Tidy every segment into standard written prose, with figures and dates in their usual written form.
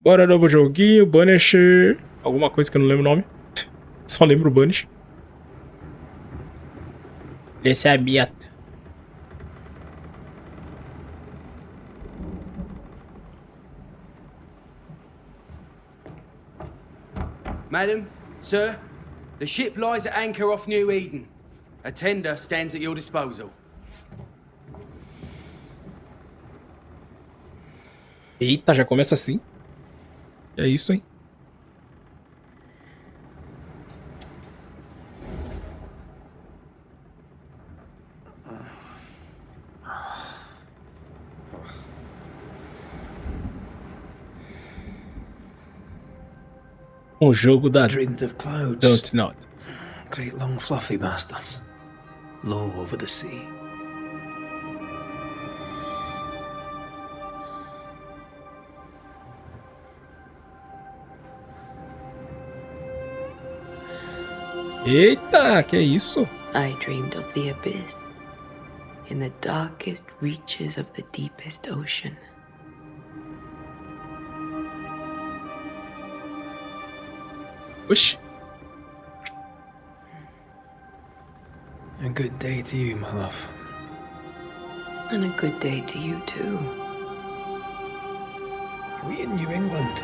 Bora, novo joguinho, Banisher. Alguma coisa que eu não lembro o nome. Só lembro o Banish. Esse é a minha. Madam, sir, the ship lies at anchor off New Eden. A tender stands at your disposal. Eita, já começa assim. É isso, hein? Um jogo da Dreamed of clouds. Don't Not. Great long fluffy bastards. Low over the sea. Eita, que isso? I dreamed of the abyss, in the darkest reaches of the deepest ocean. Oxi. A good day to you, my love. And a good day to you too. Are we in New England?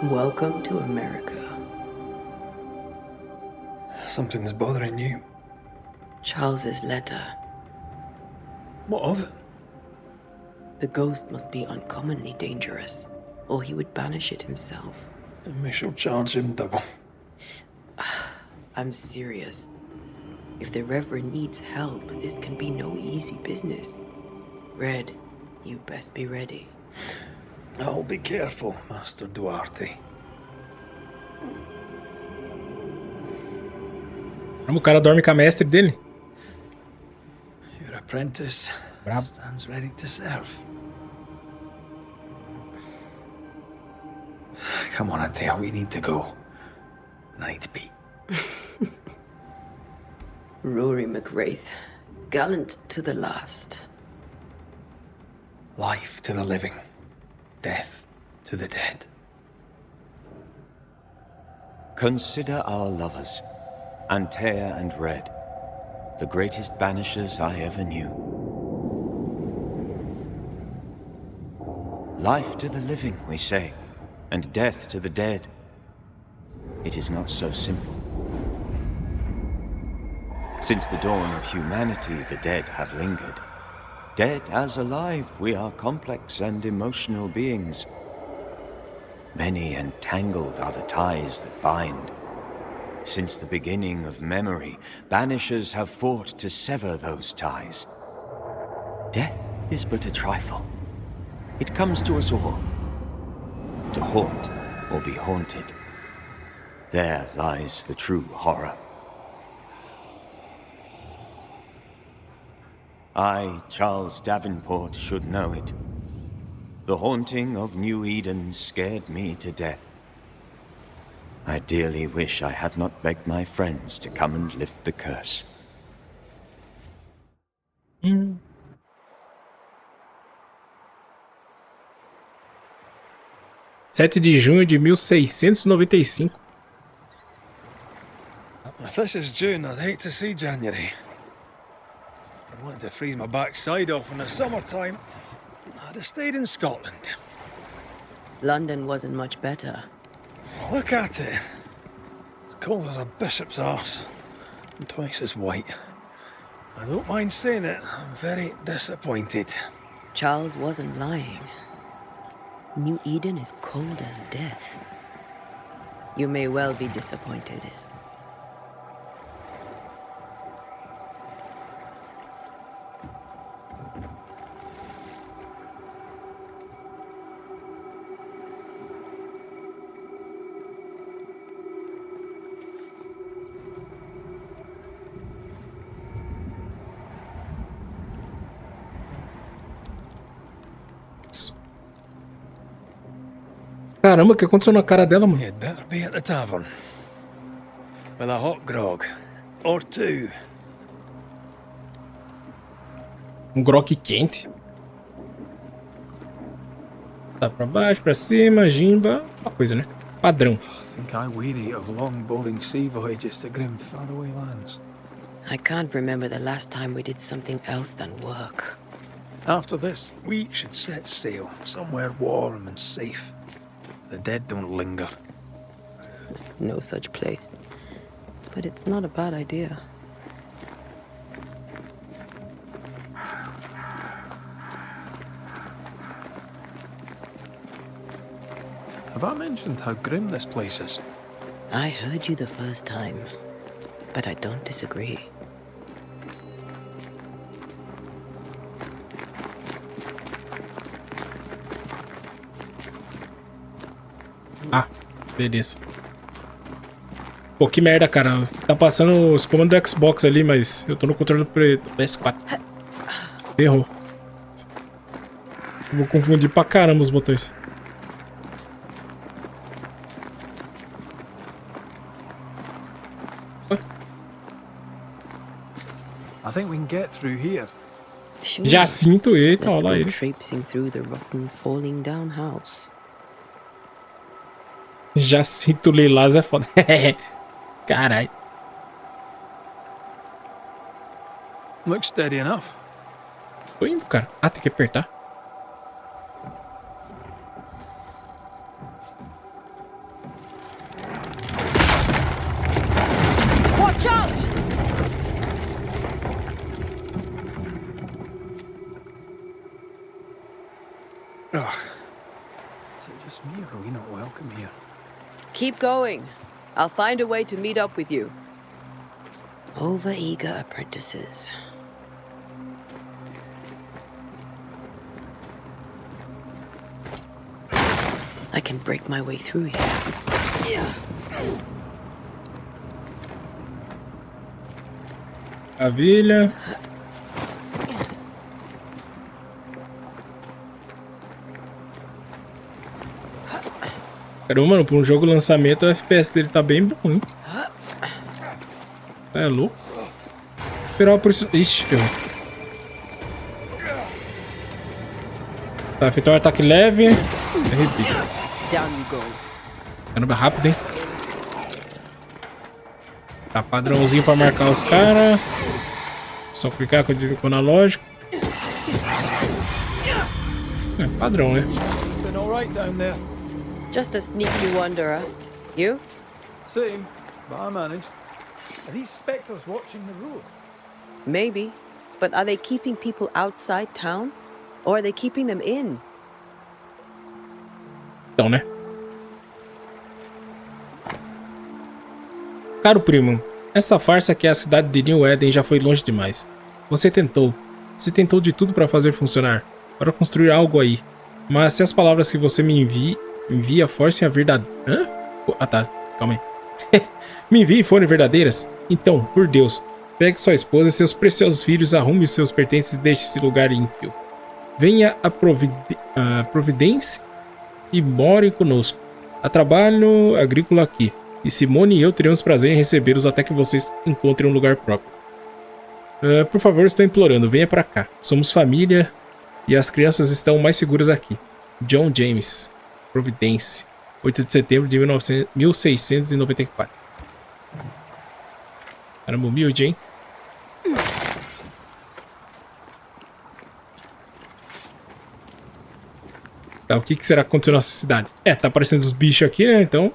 Welcome to America. Something's bothering you. Charles's letter. What of it? The ghost must be uncommonly dangerous, or he would banish it himself. And we shall charge him double. I'm serious. If the Reverend needs help, this can be no easy business. Red, you best be ready. I'll be careful, Master Duarte. O cara dorme com a mestre dele. Your apprentice Bravo. stands ready to serve. Come on, Atea, we need to go. And I need to pee. Rory McWraith, gallant to the last. Life to the living, death to the dead. Consider our lovers, Antea and Red, the greatest banishers I ever knew. Life to the living, we say, and death to the dead. It is not so simple. Since the dawn of humanity, the dead have lingered. Dead as alive, we are complex and emotional beings. Many and tangled are the ties that bind. Since the beginning of memory, banishers have fought to sever those ties. Death is but a trifle. It comes to us all. To haunt or be haunted. There lies the true horror. I, Charles Davenport, should know it. The haunting of New Eden scared me to death. I dearly wish I had not begged my friends to come and lift the curse. 7 de junho de 1695. If this is June, I'd hate to see January. I'd want to freeze my backside off in the summertime. I'd have stayed in Scotland. London wasn't much better. Look at it. As cold as a bishop's arse. And twice as white. I don't mind saying it, I'm very disappointed. Charles wasn't lying. New Eden is cold as death. You may well be disappointed. Caramba, o que aconteceu na cara dela, mano? You'd better be at the tavern. With a hot grog. Or two. Um grog quente. Tá pra baixo, pra cima, gimba. Uma coisa, né? Padrão. I think I weary of long, boring sea voyages to grim, faraway lands. I can't remember the last time we did something else than work. After this, we should set sail somewhere warm and safe. The dead don't linger. No such place. But it's not a bad idea. Have I mentioned how grim this place is? I heard you the first time, but I don't disagree. Ah, beleza. Pô, que merda, cara. Tá passando os comandos do Xbox ali, mas eu tô no controle do PS4. Errou. Vou confundir pra caramba os botões. I think we can get through here. Sure. Já sinto, eita, Let's olha lá go ele. traipsing through the rotten, falling down house. Já sinto Lilás é foda. Caralho. Looks steady enough. Tô indo, cara. Ah, tem que apertar. Watch out! Ugh. Is it just me or are we not welcome here? Keep going. I'll find a way to meet up with you. Overeager apprentices. I can break my way through here. Maravilha. Caramba, mano, pra um jogo lançamento, o FPS dele tá bem bom, hein? É louco. Esperar por isso. Ixi, ferrou. Tá, efetuar um ataque leve. Arrepio. Down you go. Caramba, rápido, hein? Tá, padrãozinho pra marcar os caras. Só clicar com o analógico. É, padrão, né? Been alright down there. Just a sneaky wanderer. You? Same, but I managed. Are these spectres watching the road? Maybe. But are they keeping people outside town? Or are they keeping them in? Então, né? Caro primo, essa farsa que é a cidade de New Eden já foi longe demais. Você tentou de tudo para fazer funcionar, para construir algo aí. Mas se as palavras que você me envia forcem a verdade... Hã? Ah tá, calma aí. Me envie e forem verdadeiras? Então, por Deus, pegue sua esposa e seus preciosos filhos, arrume os seus pertences e deixe esse lugar ímpio. Venha a Providência e more conosco. Há trabalho agrícola aqui. E Simone e eu teremos prazer em recebê-los até que vocês encontrem um lugar próprio. Por favor, estou implorando, venha pra cá. Somos família e as crianças estão mais seguras aqui. John James, Providência, 8 de setembro de 1694. Caramba, humilde, hein? Tá, o que será que aconteceu nessa cidade? É, tá aparecendo os bichos aqui, né? Então,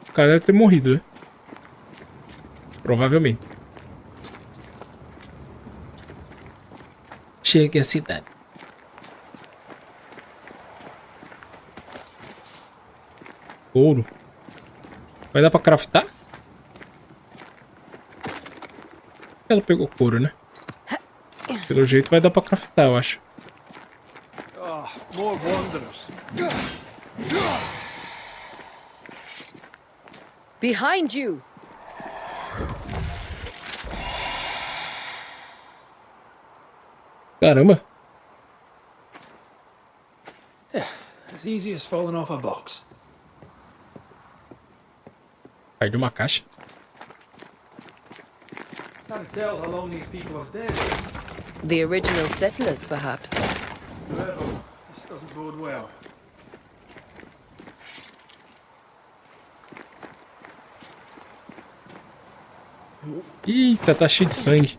o cara deve ter morrido, né? Provavelmente. Chega a cidade. Ouro. Vai dar pra craftar? Ela pegou couro, né? Pelo jeito vai dar pra craftar, eu acho. Ah, more wanderers. Behind you! Caramba. As easy as falling off a box. Caiu de uma caixa. Can't tell how long these people are dead. The original settlers, perhaps. Well, this doesn't bode well. Eita, tá cheio de sangue.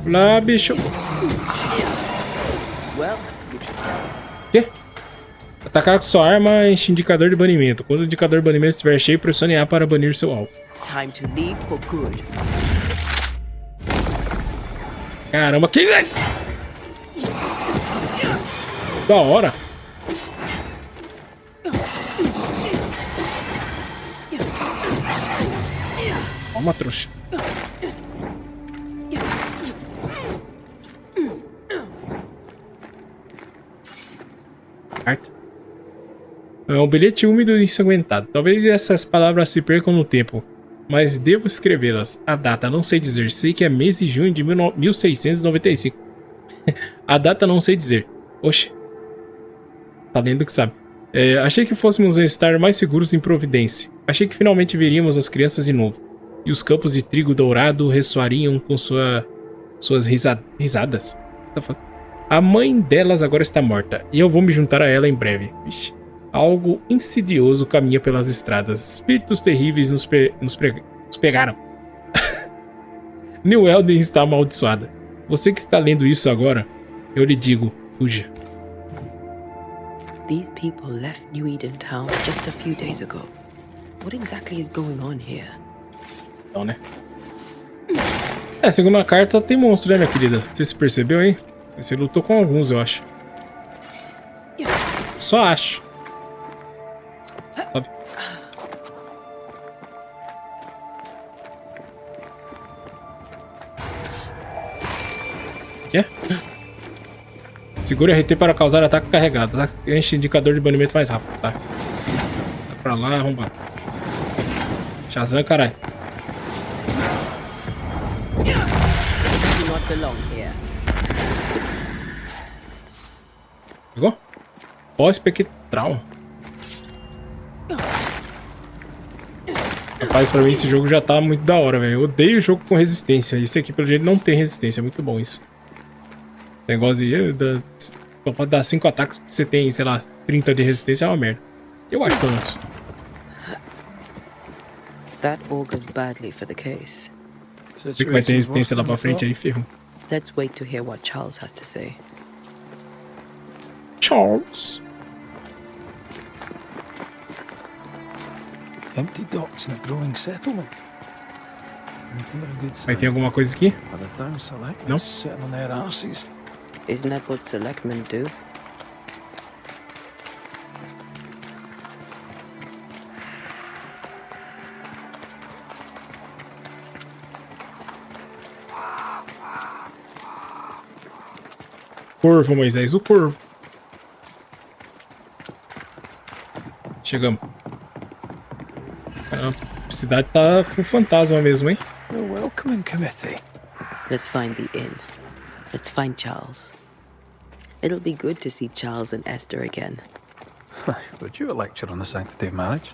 Lá, bicho. Well, Quê? Atacar com sua arma enche indicador de banimento. Quando o indicador de banimento estiver cheio, pressione A para banir seu alvo. time to leave for good. Caramba, que... Da hora. Toma, trouxa. Carta. É um bilhete úmido e ensanguentado. Talvez essas palavras se percam no tempo, mas devo escrevê-las. A data não sei dizer. Sei que é mês de junho de 1695. A data não sei dizer. Oxe. Tá lendo que sabe. Achei que fôssemos estar mais seguros em Providência. Achei que finalmente veríamos as crianças de novo. E os campos de trigo dourado ressoariam com suas risadas. What the fuck? A mãe delas agora está morta, e eu vou me juntar a ela em breve. Vixe. Algo insidioso caminha pelas estradas. Espíritos terríveis nos pegaram. New Elden está amaldiçoada. Você que está lendo isso agora, eu lhe digo, fuja. These people left New Eden Town just a few days ago. What exactly is going on here? Não, né? Segundo a carta, tem monstro, né, minha querida? Você percebeu, hein? Você lutou com alguns, eu acho. Só acho. Sabe? O quê? Segure RT para causar ataque carregado. Tá? Enche indicador de banimento mais rápido, tá? Vai pra lá, arrombado. Shazam, caralho. Do not belong here. Pegou? Pós-espectral. Rapaz, pra mim esse jogo já tá muito da hora, velho. Eu odeio jogo com resistência. Esse aqui, pelo jeito, não tem resistência. É muito bom isso. Negócio de... Só pode dar 5 ataques que você tem, sei lá, 30 de resistência é uma merda. Eu acho, pelo menos. That augurs badly for the case. Vê que vai ter resistência lá pra frente aí, ferro. Let's wait to hear what Charles has to say. Charles. Empty docks in a growing settlement. Never a good Vai sign. ter alguma coisa aqui? By the time select No. sitting on their arses. Isn't that what selectmen do? Corvo, Moisés, o corvo. Chegamos. Caramba, a cidade tá full fantasma mesmo, hein? A welcoming committee. Let's find the inn. Let's find Charles. It'll be good to see Charles and Esther again. Would you a lecture on the sanctity of marriage?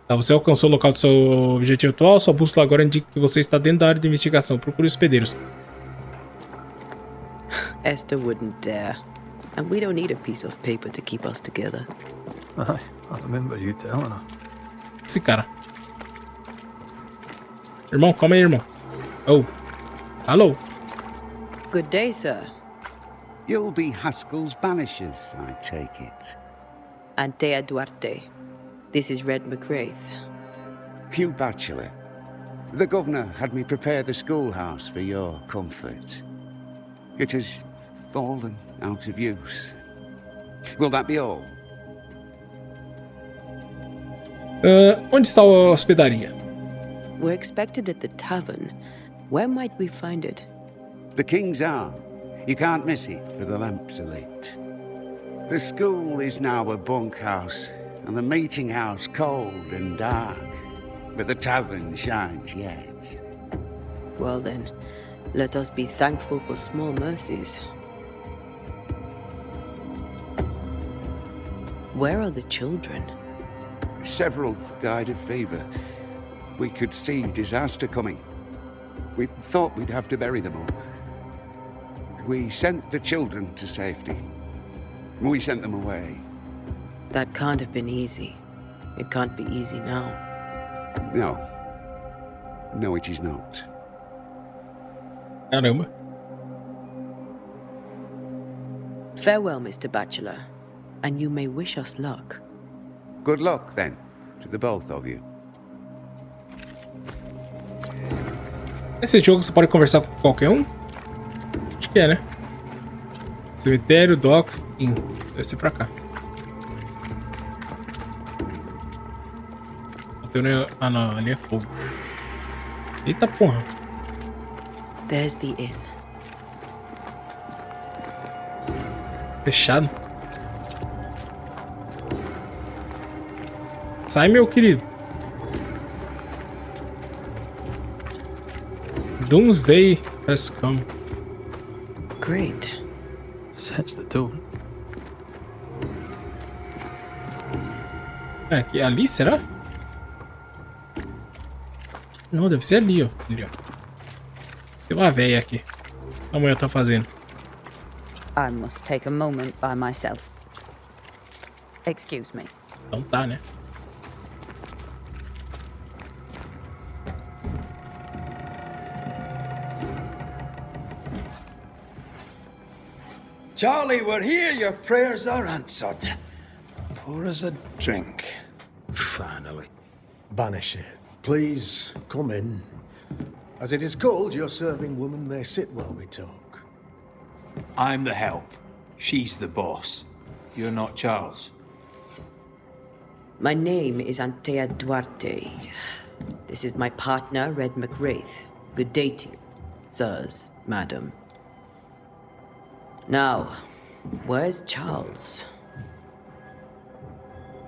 Tá, você alcançou o local do seu objetivo atual. Sua bússola agora indica que você está dentro da área de investigação. Procure hospedeiros. Esther wouldn't dare. And we don't need a piece of paper to keep us together. Aye, I remember you telling her. Esse cara. Irmão, calma aí, irmão. Oh. Alô. Good day, sir. You'll be Haskell's Banishers, I take it. Antea Duarte. This is Red McGrath. Hugh Batchelor. The governor had me prepare the schoolhouse for your comfort. It has fallen out of use. Will that be all? Onde está a hospedaria? We're expected at the tavern. Where might we find it? The King's Arm. You can't miss it, for the lamps are lit. The school is now a bunkhouse, and the meeting house cold and dark. But the tavern shines yet. Well then, let us be thankful for small mercies. Where are the children? Several died of fever. We could see disaster coming. We thought we'd have to bury them all. We sent the children to safety. We sent them away. That can't have been easy. It can't be easy now. No. No, it is not. Caramba. Farewell, Mr. Bachelor, and you may wish us luck. Good luck, then, to the both of you. Nesse jogo você pode conversar com qualquer um? Acho que é, né? Cemitério, docks, inn. Deve ser pra cá. Ah não, ali é fogo. Eita porra. There's the inn. Fechado. Sai, meu querido. Doomsday has come. Great. Sets the tone. É, aqui, ali, será? Não, deve ser ali, ó. Ali, ó. Tem uma véia aqui. A mulher tá fazendo. I must take a moment by myself. Excuse me. Então tá, né? Charlie, we're here. Your prayers are answered. Pour us a drink. Finally. Banisher, please come in. As it is called, your serving woman may sit while we talk. I'm the help. She's the boss. You're not Charles. My name is Antea Duarte. This is my partner, Red McWraith. Good day to you, sirs, madam. Now, where's Charles?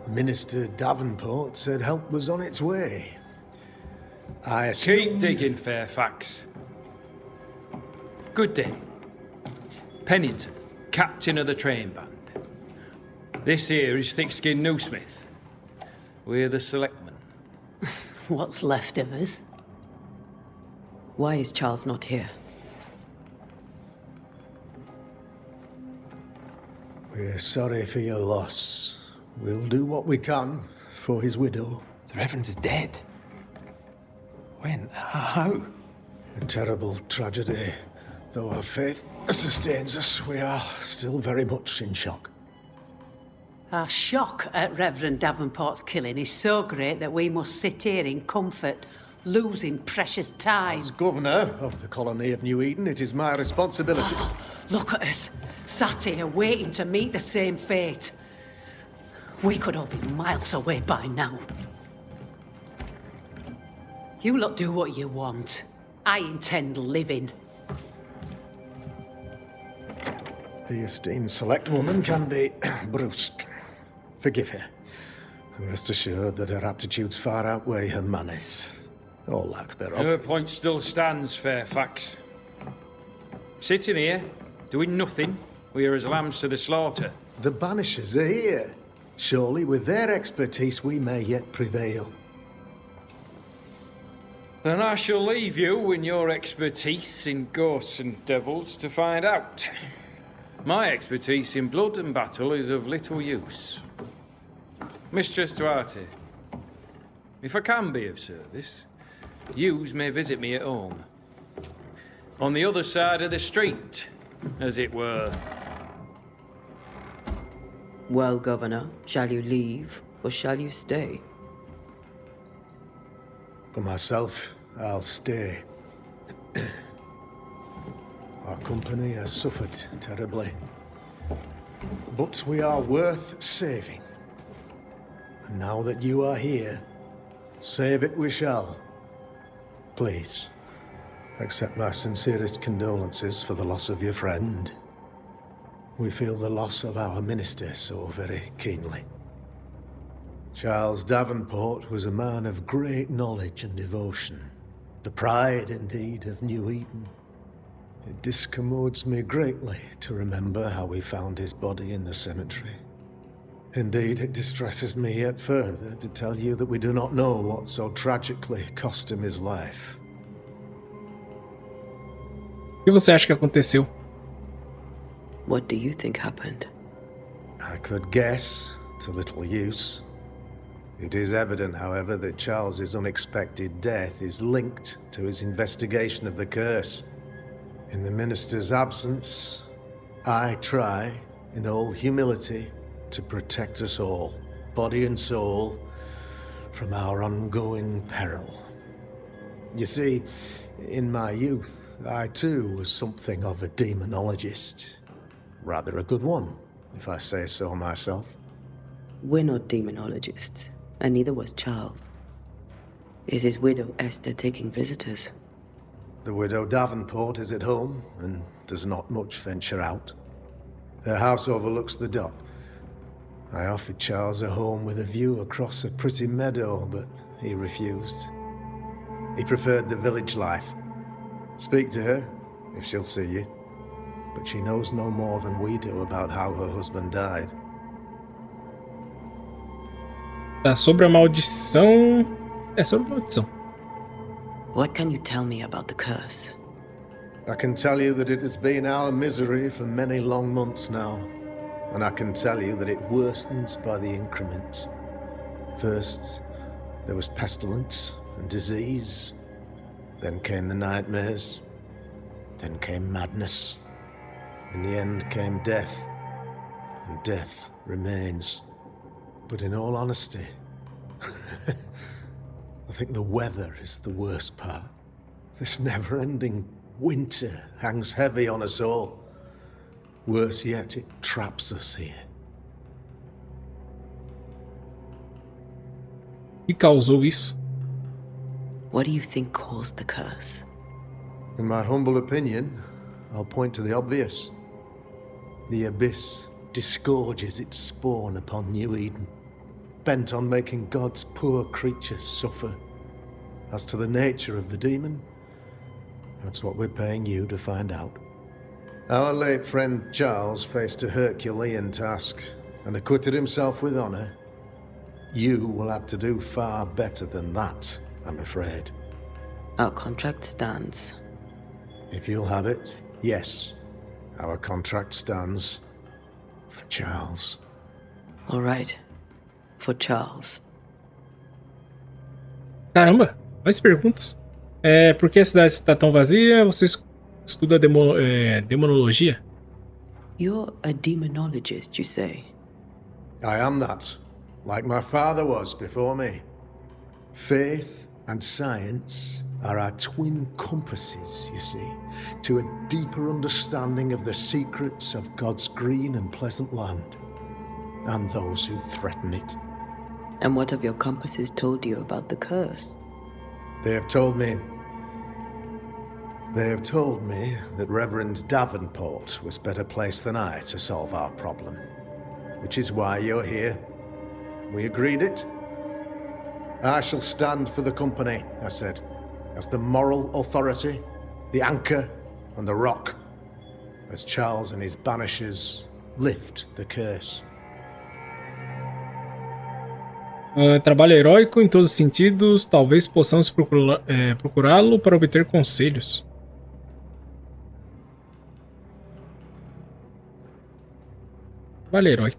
Minister Davenport said help was on its way. I assume... Keep digging, Fairfax. Good day. Pennington, captain of the train band. This here is Thick-Skinned Newsmith. We're the selectmen. What's left of us? Why is Charles not here? We're sorry for your loss. We'll do what we can for his widow. The Reverend is dead. When? How? A terrible tragedy. Though our faith sustains us, we are still very much in shock. Our shock at Reverend Davenport's killing is so great that we must sit here in comfort, losing precious time. As governor of the colony of New Eden, it is my responsibility... Look at us, sat here waiting to meet the same fate. We could all be miles away by now. You lot do what you want. I intend living. The esteemed select woman can be brusque. Forgive her. And rest assured that her aptitudes far outweigh her manners. Or lack thereof. Her point still stands, Fairfax. Sitting here, doing nothing, we are as lambs to the slaughter. The Banishers are here. Surely with their expertise we may yet prevail. Then I shall leave you in your expertise in ghosts and devils to find out. My expertise in blood and battle is of little use. Mistress Duarte, if I can be of service, yous may visit me at home. On the other side of the street, as it were. Well, Governor, shall you leave or shall you stay? For myself, I'll stay. Our company has suffered terribly. But we are worth saving. And now that you are here, save it we shall. Please, accept my sincerest condolences for the loss of your friend. We feel the loss of our minister so very keenly. Charles Davenport was a man of great knowledge and devotion. The pride, indeed, of New Eden. It discommodes me greatly to remember how we found his body in the cemetery. Indeed, it distresses me yet further to tell you that we do not know what so tragically cost him his life. que você acha que aconteceu? What do you think happened? I could guess, to little use. It is evident, however, that Charles's unexpected death is linked to his investigation of the curse. In the minister's absence, I try, in all humility, to protect us all, body and soul, from our ongoing peril. You see, in my youth, I too was something of a demonologist. Rather a good one, if I say so myself. We're not demonologists, and neither was Charles. Is his widow Esther taking visitors? The widow Davenport is at home, and does not much venture out. Her house overlooks the dock. I offered Charles a home with a view across a pretty meadow, but he refused. He preferred the village life. Speak to her, if she'll see you. But she knows no more than we do about how her husband died. Tá sobre a maldição. É sobre a maldição. What can you tell me about the curse? I can tell you that it has been our misery for many long months now. And I can tell you that it worsens by the increment. First, there was pestilence and disease. Then came the nightmares. Then came madness. In the end came death. And death remains. But in all honesty, I think the weather is the worst part. This never-ending winter hangs heavy on us all. Worse yet, it traps us here. O que causou isso? What do you think caused the curse? In my humble opinion, I'll point to the obvious. The abyss disgorges its spawn upon New Eden, bent on making God's poor creatures suffer. As to the nature of the demon, that's what we're paying you to find out. Our late friend Charles faced a Herculean task and acquitted himself with honor. You will have to do far better than that, I'm afraid. Our contract stands. If you'll have it, yes, our contract stands for Charles. All right. For Charles. Caramba, mais perguntas. Por que a cidade está tão vazia? Você estuda demonologia? You're a demonologist, you say? I am that, like my father was before me. Faith and science are our twin compasses, you see, to a deeper understanding of the secrets of God's green and pleasant land, and those who threaten it. And what have your compasses told you about the curse? They have told me that Reverend Davenport was better placed than I to solve our problem, which is why you're here. We agreed it. I shall stand for the company, I said, as the moral authority, the anchor, and the rock, as Charles and his Banishers lift the curse. Trabalho heróico em todos os sentidos. Talvez possamos procurá-lo para obter conselhos. Trabalho heróico.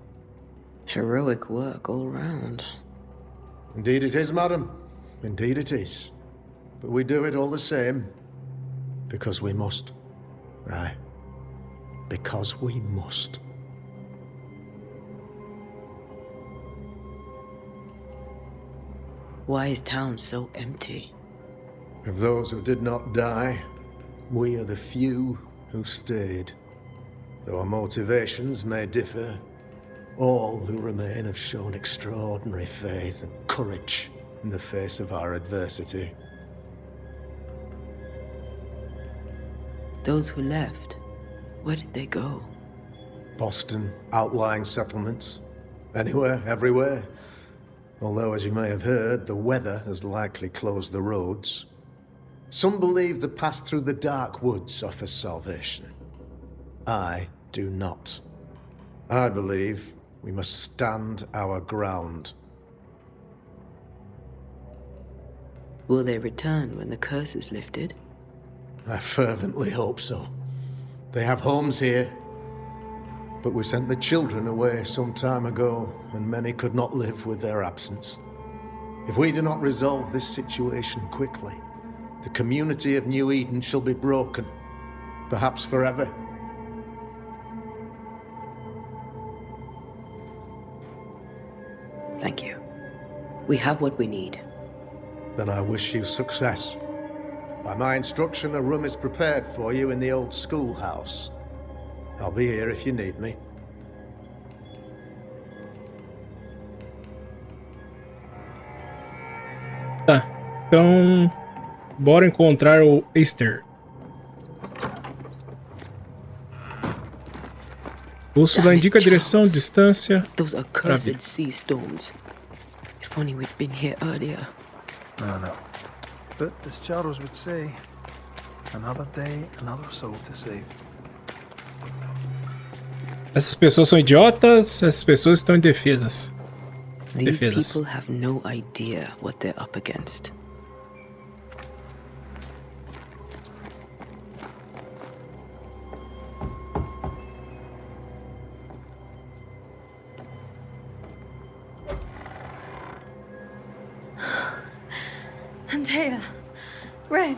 Heroic work all round. Indeed it is, madam. Indeed it is. But we do it all the same. Because we must. Aye. Because we must. Why is town so empty? Of those who did not die, we are the few who stayed. Though our motivations may differ, all who remain have shown extraordinary faith and courage in the face of our adversity. Those who left, where did they go? Boston, outlying settlements. Anywhere, everywhere. Although, as you may have heard, the weather has likely closed the roads. Some believe the path through the dark woods offers salvation. I do not. I believe we must stand our ground. Will they return when the curse is lifted? I fervently hope so. They have homes here. But we sent the children away some time ago, and many could not live with their absence. If we do not resolve this situation quickly, the community of New Eden shall be broken, perhaps forever. Thank you. We have what we need. Then I wish you success. By my instruction, a room is prepared for you in the old schoolhouse. I'll be here if you need me. Tá, então bora encontrar o Easter. Bússola indica a direção, distância. Those are cursed sea storms. If only we'd been here earlier. No. But as Charles would say, another day, another soul to save. Essas pessoas são idiotas, essas pessoas estão indefesas. These people have no idea what they're up against. Antea, Red.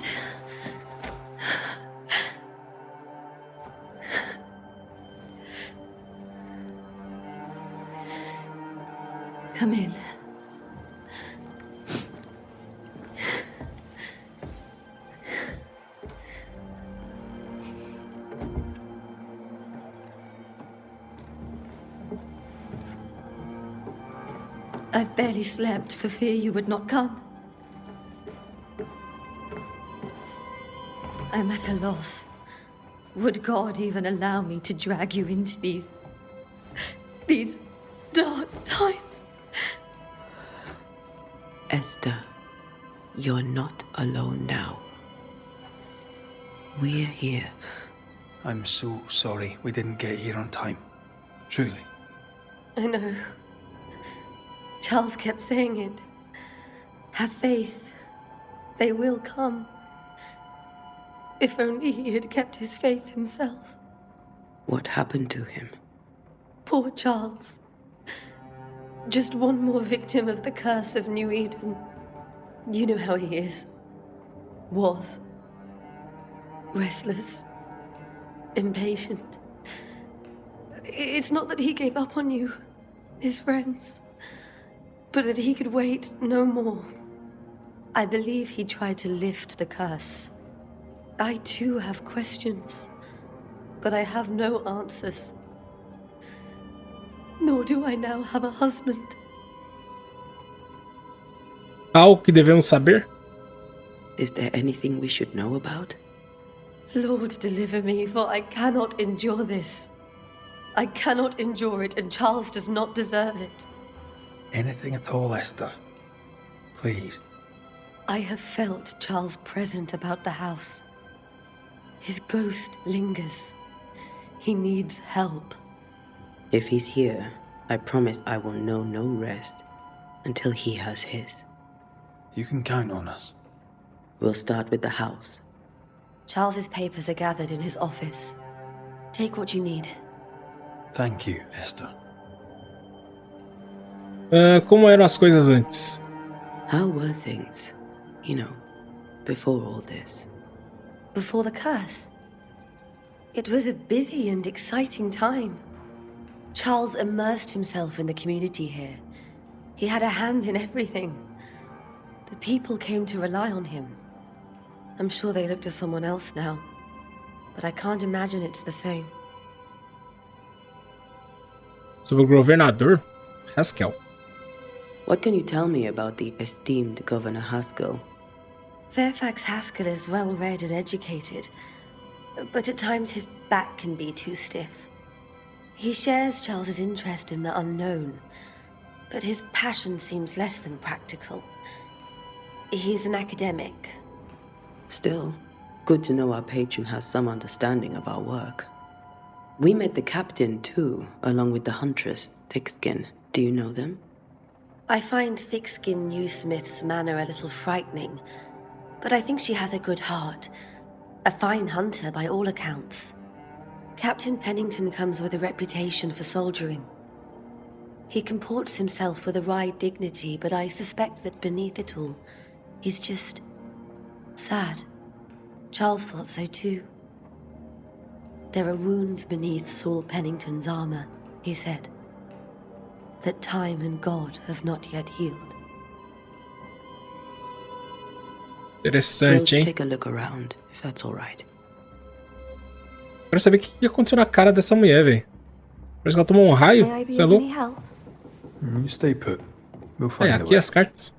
Come in. I've barely slept for fear you would not come. I'm at a loss. Would God even allow me to drag you into these dark times? Esther, you're not alone now. We're here. I'm so sorry we didn't get here on time. Truly. I know. Charles kept saying it. Have faith. They will come. If only he had kept his faith himself. What happened to him? Poor Charles. Just one more victim of the curse of New Eden. You know how he is. Was. Restless. Impatient. It's not that he gave up on you, his friends, but that he could wait no more. I believe he tried to lift the curse. I too have questions, but I have no answers. Nor do I now have a husband. Algo que devemos saber? Is there anything we should know about? Lord, deliver me, for I cannot endure this. I cannot endure it, and Charles does not deserve it. Anything at all, Esther. Please. I have felt Charles present about the house. His ghost lingers. He needs help. If he's here, I promise I will know no rest until he has his. You can count on us. We'll start with the house. Charles's papers are gathered in his office. Take what you need. Thank you, Esther. Como eram as coisas antes? How were things, before all this? Before the curse? It was a busy and exciting time. Charles immersed himself in the community here. He had a hand in everything. The people came to rely on him. I'm sure they look to someone else now, but I can't imagine it's the same. Sobre o governador Haskell. What can you tell me about the esteemed Governor Haskell? Fairfax Haskell is well read and educated, but at times his back can be too stiff. He shares Charles's interest in the unknown, but his passion seems less than practical. He's an academic. Still, good to know our patron has some understanding of our work. We met the captain, too, along with the huntress, Thickskin. Do you know them? I find Thickskin Newsmith's manner a little frightening, but I think she has a good heart. A fine hunter by all accounts. Captain Pennington comes with a reputation for soldiering. He comports himself with a wry dignity, but I suspect that beneath it all, he's just sad. Charles thought so too. There are wounds beneath Saul Pennington's armor, he said, that time and God have not yet healed. Interessante, hein? Take a look around, if that's all right. Quero saber o que aconteceu na cara dessa mulher, velho. Parece que ela tomou um raio. Você é louco? You stay put. We'll find Aqui as cartas.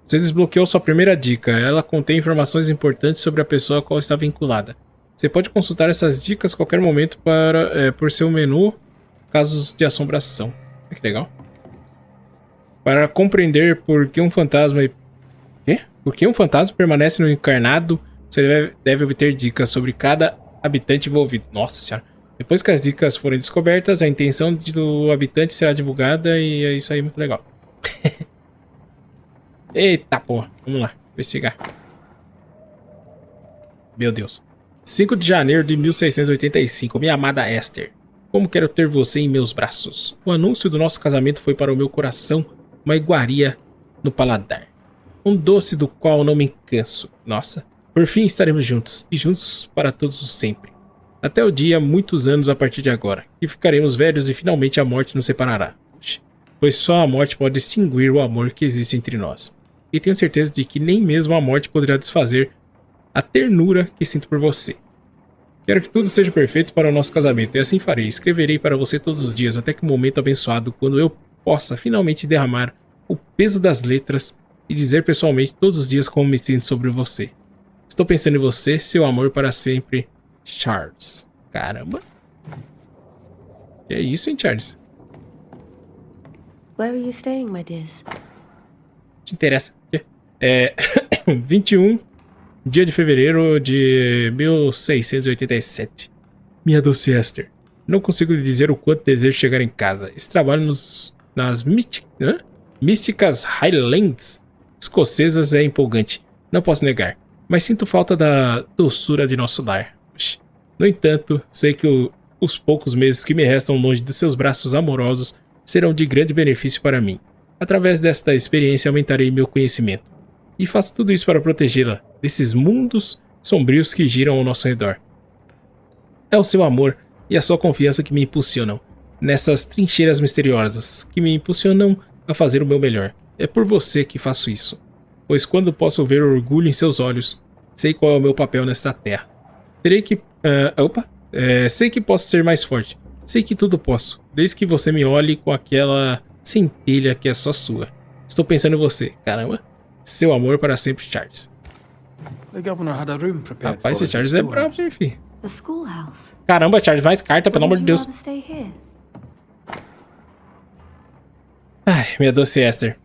Você desbloqueou sua primeira dica. Ela contém informações importantes sobre a pessoa a qual está vinculada. Você pode consultar essas dicas a qualquer momento por seu menu, casos de assombração. Olha que legal. Para compreender por que um fantasma... Quê? Por que um fantasma permanece no encarnado, você deve obter dicas sobre cada habitante envolvido. Nossa senhora. Depois que as dicas forem descobertas, a intenção do habitante será divulgada e é isso aí, muito legal. Eita porra. Vamos lá. Investigar. Meu Deus. 5 de janeiro de 1685. Minha amada Esther. Como quero ter você em meus braços. O anúncio do nosso casamento foi para o meu coração uma iguaria no paladar. Um doce do qual não me canso. Nossa. Por fim estaremos juntos. E juntos para todos os sempre. Até o dia, muitos anos a partir de agora. Que ficaremos velhos e finalmente a morte nos separará. Pois só a morte pode extinguir o amor que existe entre nós. E tenho certeza de que nem mesmo a morte poderá desfazer a ternura que sinto por você. Quero que tudo seja perfeito para o nosso casamento, e assim farei. Escreverei para você todos os dias, até que o momento abençoado, quando eu possa finalmente derramar o peso das letras e dizer pessoalmente todos os dias como me sinto sobre você. Estou pensando em você, seu amor para sempre, Charles. Caramba. Que é isso, hein, Charles? Where are you staying, my dears? Te interessa? 21 dia de fevereiro de 1687. Minha doce Esther, não consigo lhe dizer o quanto desejo chegar em casa. Esse trabalho nas místicas Highlands escocesas é empolgante, não posso negar, mas sinto falta da doçura de nosso lar. No entanto, sei que os poucos meses que me restam longe dos seus braços amorosos serão de grande benefício para mim. Através desta experiência aumentarei meu conhecimento. E faço tudo isso para protegê-la desses mundos sombrios que giram ao nosso redor. É o seu amor e a sua confiança que me impulsionam nessas trincheiras misteriosas, que me impulsionam a fazer o meu melhor. É por você que faço isso, pois quando posso ver o orgulho em seus olhos, sei qual é o meu papel nesta terra. Sei que posso ser mais forte. Sei que tudo posso, desde que você me olhe com aquela centelha que é só sua. Estou pensando em você, caramba. Seu amor para sempre, Charles. Rapaz, esse Charles é bravo, enfim. Caramba, Charles, mais carta, pelo amor de Deus. Ai, minha doce Esther.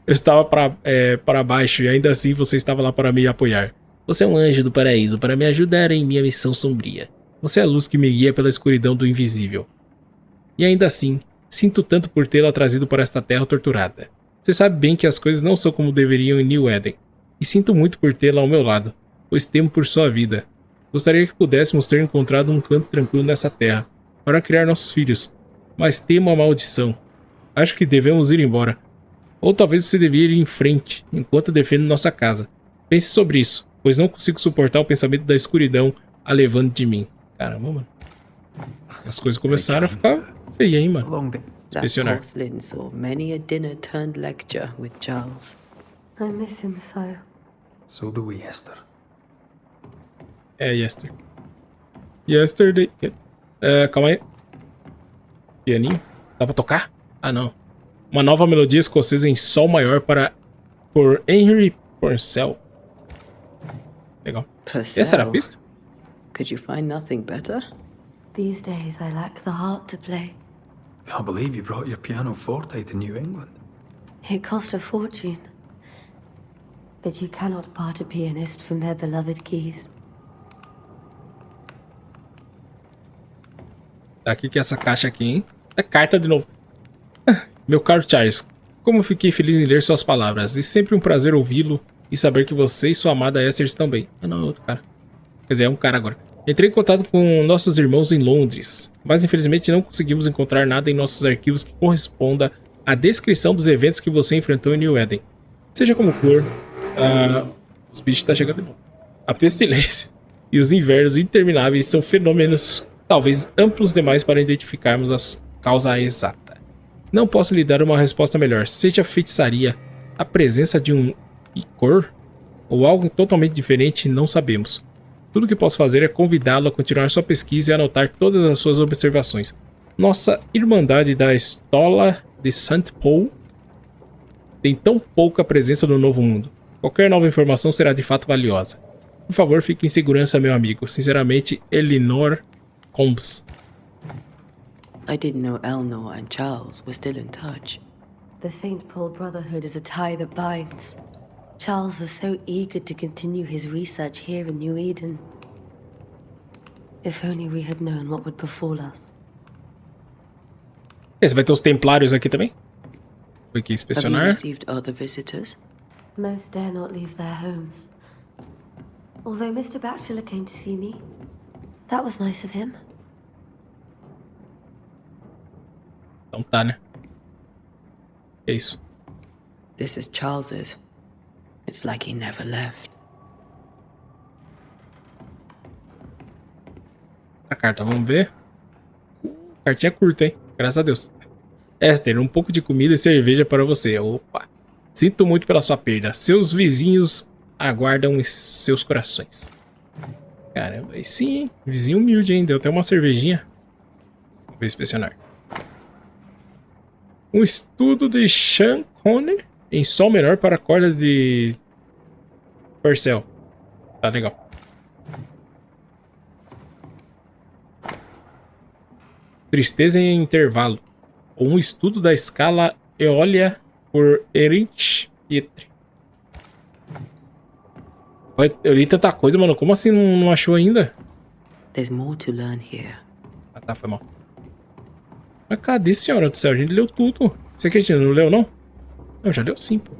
Eu estava para baixo e ainda assim você estava lá para me apoiar. Você é um anjo do paraíso para me ajudar em minha missão sombria. Você é a luz que me guia pela escuridão do invisível. E ainda assim, sinto tanto por tê-la trazido para esta terra torturada. Você sabe bem que as coisas não são como deveriam em New Eden. E sinto muito por tê-la ao meu lado, pois temo por sua vida. Gostaria que pudéssemos ter encontrado um canto tranquilo nessa terra, para criar nossos filhos. Mas temo a maldição. Acho que devemos ir embora. Ou talvez você devia ir em frente, enquanto defendo nossa casa. Pense sobre isso, pois não consigo suportar o pensamento da escuridão a levando de mim. Caramba, mano. As coisas começaram a ficar feias, hein, mano. Inspecionar. Porcelain saw many a dinner turned lecture with Charles. I miss him so. So do we, Esther. Esther. Yesterday. Calma aí. Pianinho. Dá pra tocar? Ah, não. Uma nova melodia escocesa em sol maior por Henry Purcell. Legal. Essa era a pista? Could you find nothing better? These days I lack the heart to play. Can't believe you brought your pianoforte to New England. It cost a fortune. But you cannot part a pianist from their beloved keys. Tá, o que é essa caixa aqui, hein? É carta de novo. Meu caro Charles, como fiquei feliz em ler suas palavras. E sempre um prazer ouvi-lo e saber que você e sua amada Esther estão bem. Ah, não, é outro cara. Quer dizer, é um cara agora. Entrei em contato com nossos irmãos em Londres, mas infelizmente não conseguimos encontrar nada em nossos arquivos que corresponda à descrição dos eventos que você enfrentou em New Eden. Seja como for, os bichos estão chegando de novo. A pestilência e os invernos intermináveis são fenômenos talvez amplos demais para identificarmos a causa exata. Não posso lhe dar uma resposta melhor. Seja feitiçaria, a presença de um icor ou algo totalmente diferente, não sabemos. Tudo que posso fazer é convidá-lo a continuar sua pesquisa e anotar todas as suas observações. Nossa Irmandade da Estola de St. Paul tem tão pouca presença no Novo Mundo. Qualquer nova informação será de fato valiosa. Por favor, fique em segurança, meu amigo. Sinceramente, Elinor Combs. I didn't know Eleanor and Charles were still in touch. The St. Paul Brotherhood is a tie that binds. Charles was so eager to continue his research here in New Eden. If only we had known what would befall us. Você vai ter os templários aqui também? Foi aqui Have you inspecionar. received other visitors? Most dare not leave their homes. Although Mr. Bachelor came to see me. That was nice of him. Então tá, né? É isso. This is Charles's. It's like he never left. A carta, vamos ver. Cartinha curta, hein? Graças a Deus. Esther, um pouco de comida e cerveja para você. Opa. Sinto muito pela sua perda. Seus vizinhos aguardam em seus corações. Caramba, aí sim, hein? Vizinho humilde, hein? Deu até uma cervejinha. Vamos ver inspecionar. Um estudo de Sean Conner em sol menor para cordas de Purcell. Tá legal. Tristeza em intervalo. Ou um estudo da escala Eólia por Erich Pietri. Eu li tanta coisa, mano. Como assim não achou ainda? There's more to learn here. Ah, tá, foi mal. Mas cadê, senhora do céu? A gente leu tudo. Você que a gente não leu, não? Não, já leu sim, pô.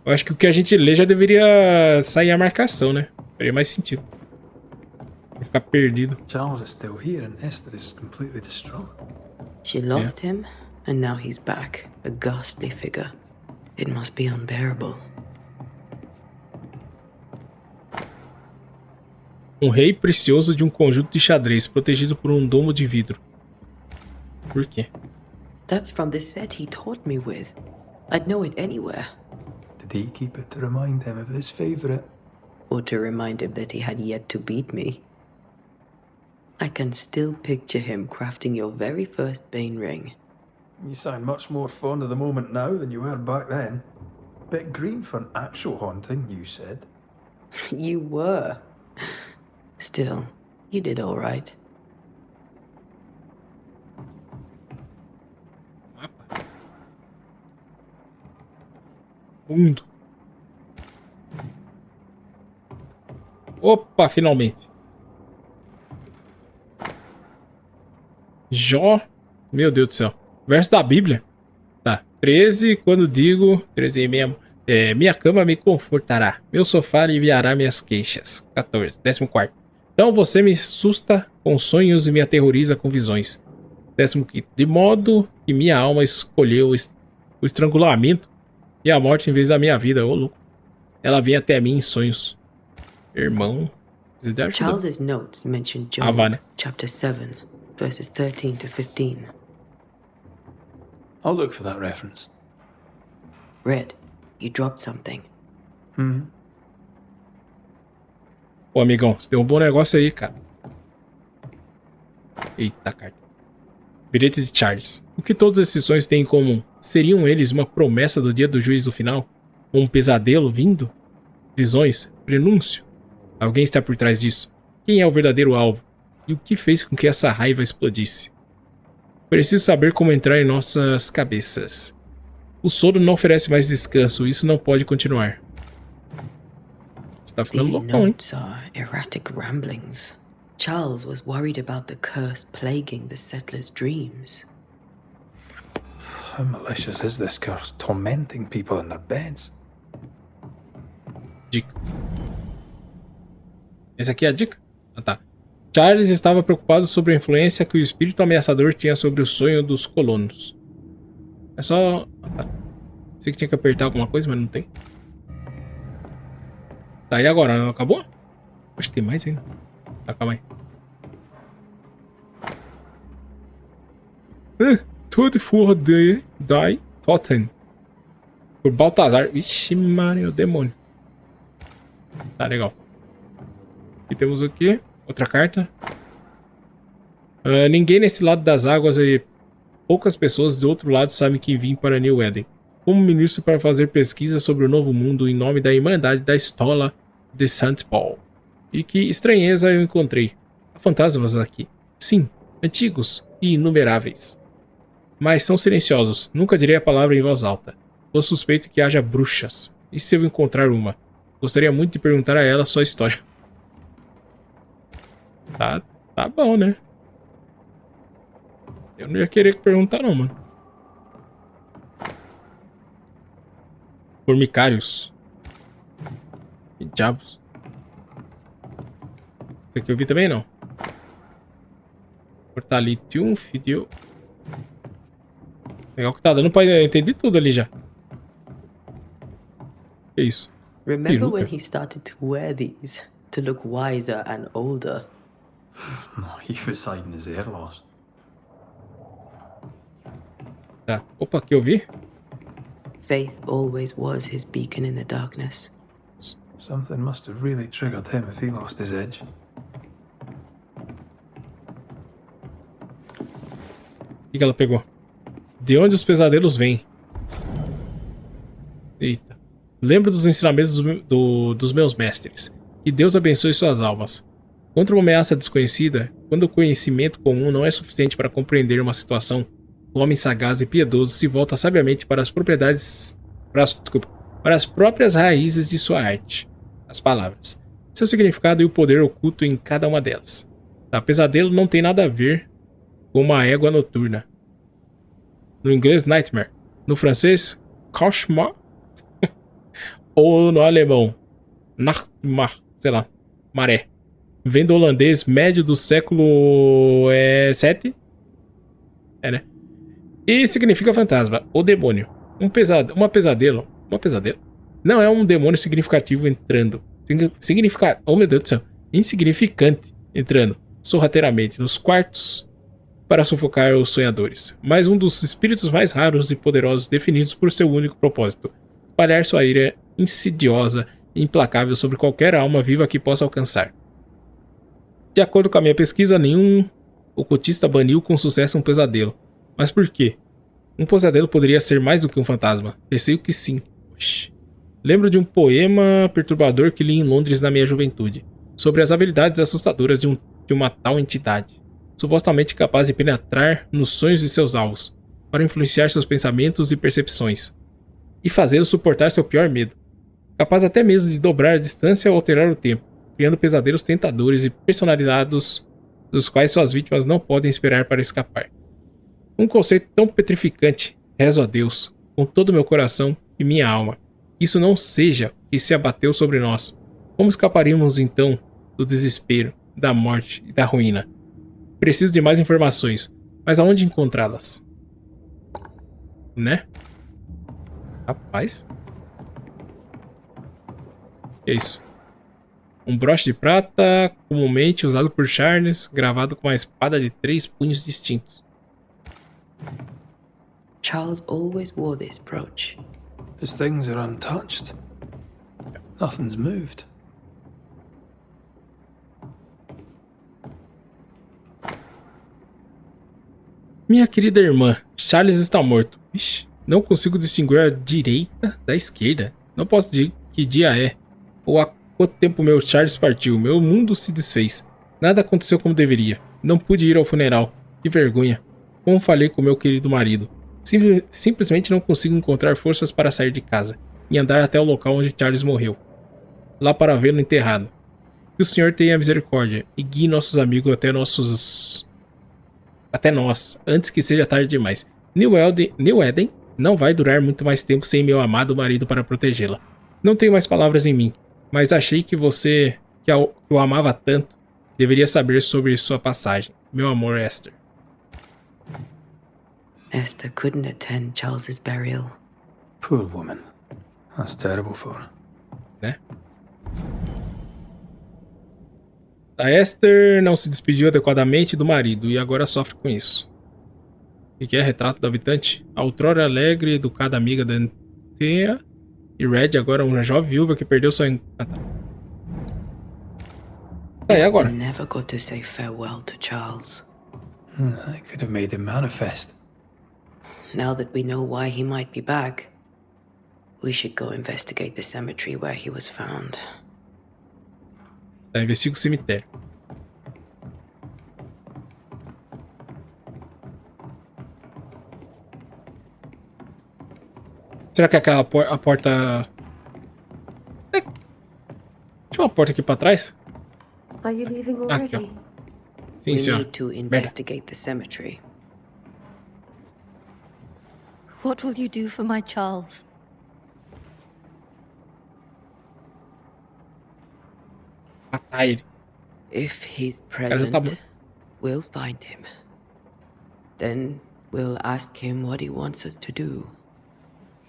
Eu acho que o que a gente lê já deveria sair a marcação, né? Faria mais sentido. Pra ficar perdido. Charles is still here and Esther is completely distraught. She lost him, and now he's back, a ghastly figure. It must be unbearable. Um rei precioso de um conjunto de xadrez, protegido por um domo de vidro. Por quê? That's from the set he taught me with. I'd know it anywhere. Did he keep it to remind him of his favourite? Or to remind him that he had yet to beat me. I can still picture him crafting your very first Bane ring. You sound much more fond of the moment now than you were back then. Bit green for an actual haunting, you said. You were. Still, you did all right. Mundo. Opa, finalmente. Jó. Meu Deus do céu. Verso da Bíblia. Tá. 13, quando digo... 13 mesmo. Minha cama me confortará. Meu sofá aliviará minhas queixas. 14. 14. Então você me assusta com sonhos e me aterroriza com visões. 15. De modo que minha alma escolheu o estrangulamento e a morte em vez da minha vida. Ô, louco. Ela vem até mim em sonhos. Irmão. Charles's notes mention Job, né? chapter 7, verses 13 to 15. I'll look for that reference. Red, you dropped something. Ô, amigão, você deu um bom negócio aí, cara. Eita, carta. Bilhete de Charles. O que todos esses sonhos têm em comum? Seriam eles uma promessa do dia do juízo final? Ou um pesadelo vindo? Visões? Prenúncio? Alguém está por trás disso? Quem é o verdadeiro alvo? E o que fez com que essa raiva explodisse? Preciso saber como entrar em nossas cabeças. O sono não oferece mais descanso. Isso não pode continuar. Você tá ficando These loucão, hein? notes are erratic ramblings. Charles was worried about the curse plaguing the settlers' dreams. How malicious is this curse, tormenting people in their beds? Dica. Essa aqui é a dica? Ah, tá. Charles estava preocupado sobre a influência que o espírito ameaçador tinha sobre o sonho dos colonos. É só... Ah, tá. Sei que tinha que apertar alguma coisa, mas não tem. Tá, e agora? Não acabou? Acho que tem mais ainda. Tá, calma aí. Tudo for de die Totten. Por Baltazar. Vixe, Maria, o demônio. Tá, legal. E temos aqui outra carta. Ninguém nesse lado das águas e poucas pessoas do outro lado sabem que vim para New Eden como ministro para fazer pesquisa sobre o novo mundo em nome da Irmandade da Estola de St. Paul. E que estranheza eu encontrei. Há fantasmas aqui. Sim, antigos e inumeráveis. Mas são silenciosos. Nunca direi a palavra em voz alta. Eu suspeito que haja bruxas. E se eu encontrar uma? Gostaria muito de perguntar a ela sua história. Tá bom, né? Eu não ia querer perguntar não, mano. Formicários. Que diabos. Esse aqui eu vi também, não. Portalitium, fideo. Legal que tá dando pra entender tudo ali já. Que isso? Remember when he started to wear these to look wiser and older? He was hiding his hair loss. Tá. Opa, aqui eu vi. Faith always was his beacon in the darkness. Something must have really triggered him if he lost his edge. O que ela pegou? De onde os pesadelos vêm? Eita. Lembro dos ensinamentos dos meus mestres. Que Deus abençoe suas almas. Contra uma ameaça desconhecida, quando o conhecimento comum não é suficiente para compreender uma situação, o homem sagaz e piedoso se volta sabiamente para as propriedades... para as próprias raízes de sua arte. As palavras. Seu significado e o poder oculto em cada uma delas. Tá, pesadelo não tem nada a ver com uma égua noturna. No inglês, nightmare. No francês, cauchemar. Ou no alemão, nachtmar, sei lá, maré. Vem do holandês médio do século 7. Né? E significa fantasma, ou demônio. Uma pesadelo. Não é um demônio significativo entrando. Oh meu Deus do céu. Insignificante entrando sorrateiramente nos quartos para sufocar os sonhadores. Mas um dos espíritos mais raros e poderosos definidos por seu único propósito. Espalhar sua ira insidiosa e implacável sobre qualquer alma viva que possa alcançar. De acordo com a minha pesquisa, nenhum ocultista baniu com sucesso um pesadelo. Mas por quê? Um pesadelo poderia ser mais do que um fantasma. Receio que sim. Oxi. Lembro de um poema perturbador que li em Londres na minha juventude, sobre as habilidades assustadoras de uma tal entidade, supostamente capaz de penetrar nos sonhos de seus alvos, para influenciar seus pensamentos e percepções, e fazê-los suportar seu pior medo, capaz até mesmo de dobrar a distância ou alterar o tempo, criando pesadelos tentadores e personalizados dos quais suas vítimas não podem esperar para escapar. Um conceito tão petrificante, rezo a Deus, com todo o meu coração e minha alma, que isso não seja o que se abateu sobre nós. Como escaparíamos então do desespero, da morte e da ruína? Preciso de mais informações, mas aonde encontrá-las? Né? Rapaz. Que é isso? Um broche de prata, comumente usado por Charles, gravado com uma espada de 3 punhos distintos. Charles always wore this brooch. His things are untouched. Nothing's moved. Minha querida irmã, Charles está morto. Ixi, não consigo distinguir a direita da esquerda. Não posso dizer que dia é, ou há quanto tempo meu Charles partiu. Meu mundo se desfez. Nada aconteceu como deveria. Não pude ir ao funeral. Que vergonha. Como falei com meu querido marido. Simplesmente não consigo encontrar forças para sair de casa e andar até o local onde Charles morreu. Lá para vê-lo enterrado. Que o Senhor tenha misericórdia e guie nossos amigos até nós, antes que seja tarde demais. New Eden não vai durar muito mais tempo sem meu amado marido para protegê-la. Não tenho mais palavras em mim, mas achei que você que o amava tanto, deveria saber sobre sua passagem. Meu amor, Esther. Esther couldn't attend Charles's burial. Poor woman. That's terrible for her. Né? A Esther não se despediu adequadamente do marido e agora sofre com isso. O que é retrato do habitante? A outrora alegre e educada amiga da Anthea e Red, agora uma jovem viúva que perdeu sua... Ah, tá. E agora? Esther never got to say farewell to Charles. I could have made him manifest. Now that we know why he might be back, we should go investigate the cemetery where he was found. Tá, investiga o cemitério. Será que aquela a porta... Tinha uma porta aqui pra trás? Are you leaving Aqui, ó. already? Sim, We senhor. need to investigate the cemetery. What will you do for my Charles? Matar ele. If he's Cara, já tá present, we'll find him. Then we'll ask him what he wants us to do.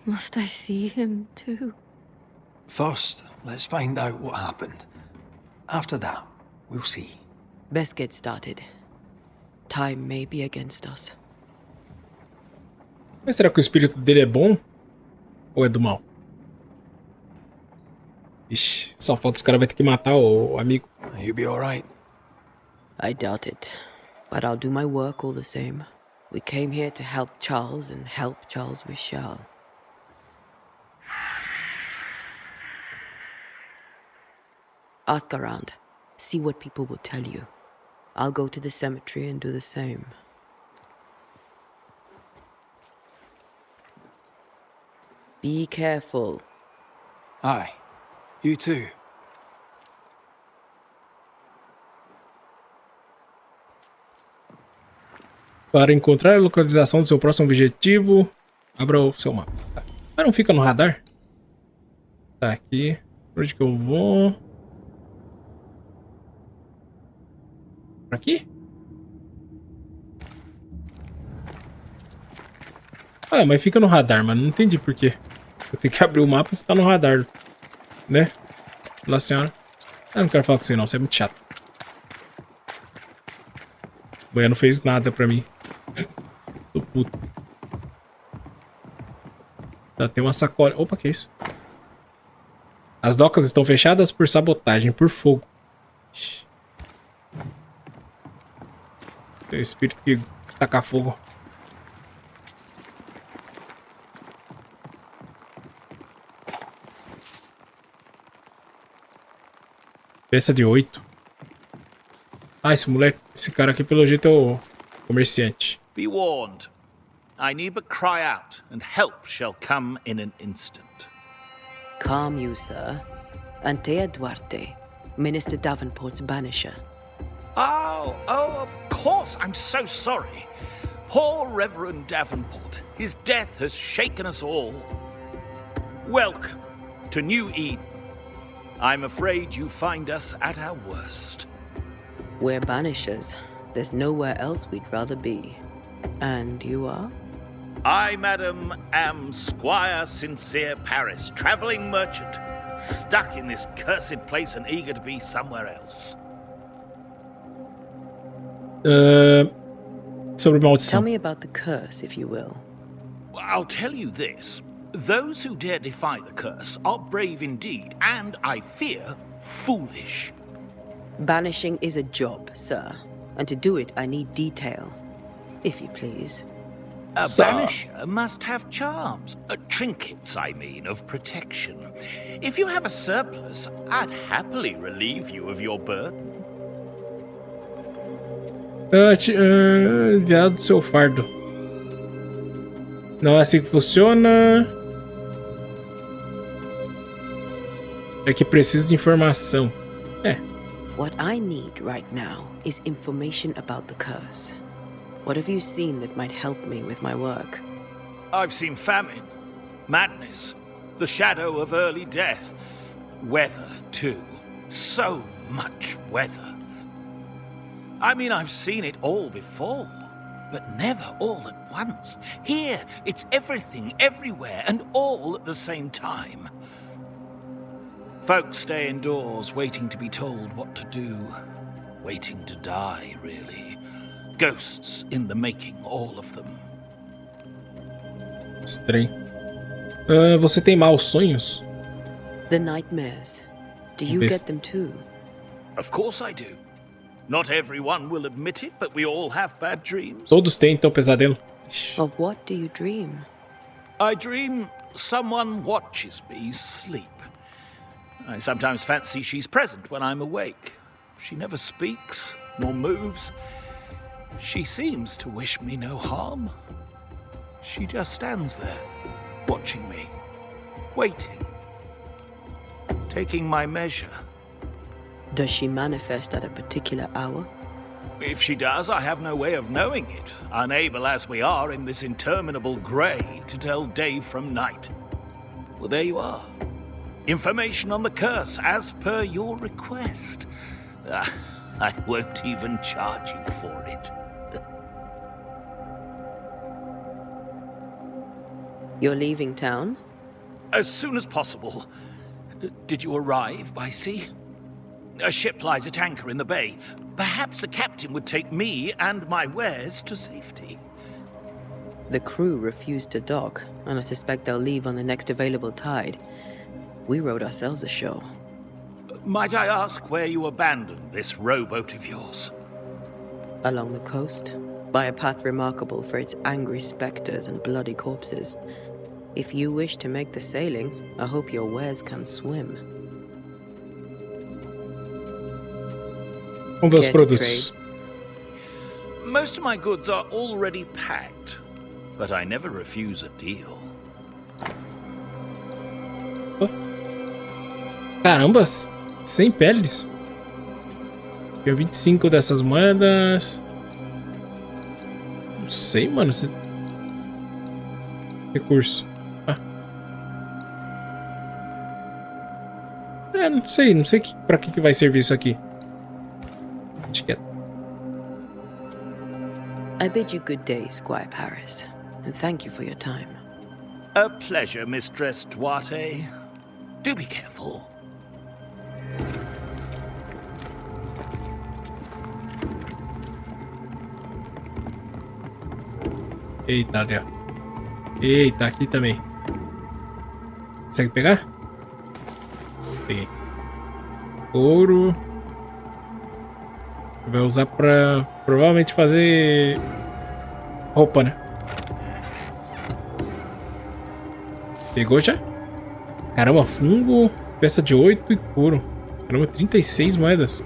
Must I see him too? First, let's find out what happened. After that, we'll see. Best get started. Time may be against us. Mas será que o espírito dele é bom? Ou é do mal? Ixi, só falta os caras vai ter que matar o amigo. You'll be alright. I doubt it. But I'll do my work all the same. We came here to help Charles, and help Charles we shall. Ask around. See what people will tell you. I'll go to the cemetery and do the same. Be careful. Aye. You too. Para encontrar a localização do seu próximo objetivo, abra o seu mapa. Tá. Mas não fica no radar? Tá, aqui. Por onde que eu vou? Por aqui? Ah, mas fica no radar, mano. Não entendi por quê. Eu tenho que abrir o mapa se tá no radar. Né? Lá, senhora. Ah, não quero falar com você não, você é muito chato. O Boia não fez nada pra mim. Tô puto. Tá, tem uma sacola. Opa, que é isso? As docas estão fechadas por sabotagem, por fogo. Ixi. Tem espírito que taca fogo. Peça de 8. Ah, esse moleque, esse cara aqui pelo jeito é o comerciante. Be warned. I need but cry out, and help shall come in an instant. Calm you, sir. Antea Duarte, Minister Davenport's banisher. Oh, of course. I'm so sorry. Poor Reverend Davenport. His death has shaken us all. Welcome to New Eden. I'm afraid you find us at our worst. We're banishers. There's nowhere else we'd rather be. And you are? I, madam, am Squire Sincere Paris, travelling merchant, stuck in this cursed place and eager to be somewhere else. Sobre maldição. Tell me about the curse, if you will. I'll tell you this. Those who dare defy the curse are brave indeed, and, I fear, foolish. Banishing is a job, sir. And to do it, I need detail. If you please. A banisher must have charms. Trinkets, I mean, of protection. If you have a surplus, I'd happily relieve you of your burden. Enviado do seu fardo. Não é assim que funciona. É que preciso de informação. É. What I need right now is information about the curse. What have you seen that might help me with my work? I've seen famine, madness, the shadow of early death, weather, too. So much weather. I mean, I've seen it all before, but never all at once. Here, it's everything, everywhere, and all at the same time. Folks stay indoors, waiting to be told what to do. Waiting to die, really. Ghosts in the making, all of them. Estranho. Você tem maus sonhos? The nightmares. Do you get them too? Of course I do. Not everyone will admit it, but we all have bad dreams. Todos têm, então, pesadelo. Of what do you dream? I dream someone watches me sleep. I sometimes fancy she's present when I'm awake. She never speaks, nor moves. She seems to wish me no harm. She just stands there, watching me, waiting, taking my measure. Does she manifest at a particular hour? If she does, I have no way of knowing it, unable as we are in this interminable grey to tell day from night. Well, there you are. Information on the curse, as per your request. I won't even charge you for it. You're leaving town? As soon as possible. Did you arrive by sea? A ship lies at anchor in the bay. Perhaps a captain would take me and my wares to safety. The crew refused to dock, and I suspect they'll leave on the next available tide. We rode ourselves ashore. Might I ask where you abandoned this rowboat of yours? Along the coast, by a path remarkable for its angry specters and bloody corpses. If you wish to make the sailing, I hope your wares can swim. Vamos ver os produtos. Most of my goods are already packed, but I never refuse a deal. Caramba, 100 peles. Tem 25 dessas moedas. Não sei, mano. Recurso. Não sei pra que vai servir isso aqui. Etiqueta. I bid you good day, Squire Paris, and thank you for your time. A pleasure, Mistress Duarte. Do be careful. Eita, ali, ó. Eita, aqui também. Consegue pegar? Peguei. Ouro. Vai usar pra provavelmente fazer roupa, né? Pegou já? Caramba, fungo, peça de 8 e couro. Caramba, 36 moedas.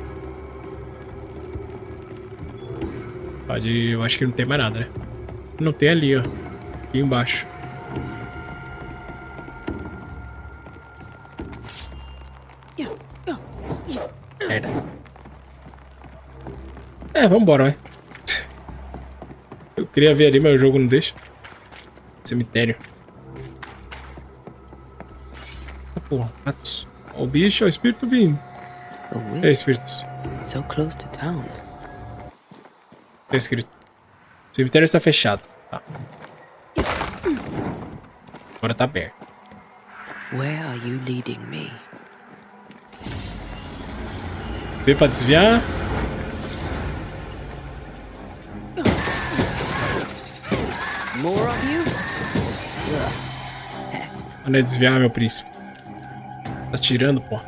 Pode, eu acho que não tem mais nada, né? Não tem ali, ó. Aqui embaixo. Merda. Vambora, vai. Eu queria ver ali, mas o jogo não deixa. Cemitério. Porra, ratos. Ó o bicho, ó o espírito vindo. Espíritos. So close to town. Tá escrito. O cemitério está fechado. Tá. Agora tá aberto. Where are you leading me? B pra desviar. More of you? Pest. Não é desviar, meu príncipe. Tá tirando, pô.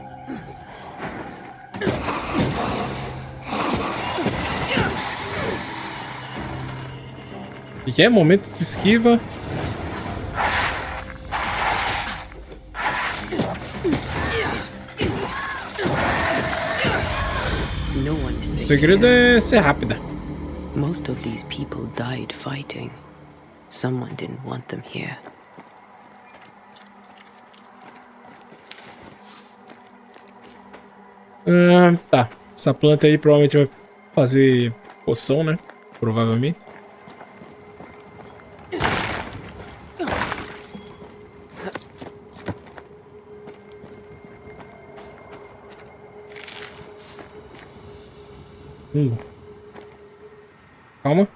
E que é momento de esquiva. O segredo é ser rápida. Most of these people died fighting. Someone didn't want them here. Tá. Essa planta aí provavelmente vai fazer poção, né? Provavelmente. Calma.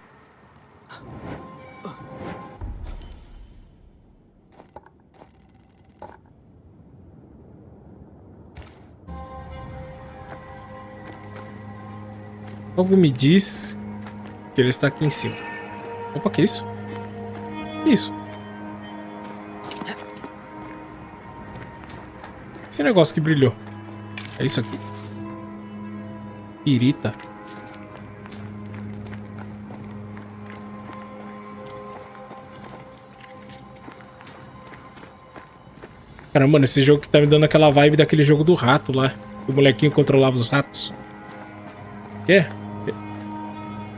Algo me diz que ele está aqui em cima. Opa, que isso? Que isso? Esse negócio que brilhou. É isso aqui? Pirita. Caramba, mano, esse jogo que tá me dando aquela vibe daquele jogo do rato lá. Que o molequinho controlava os ratos. Que é?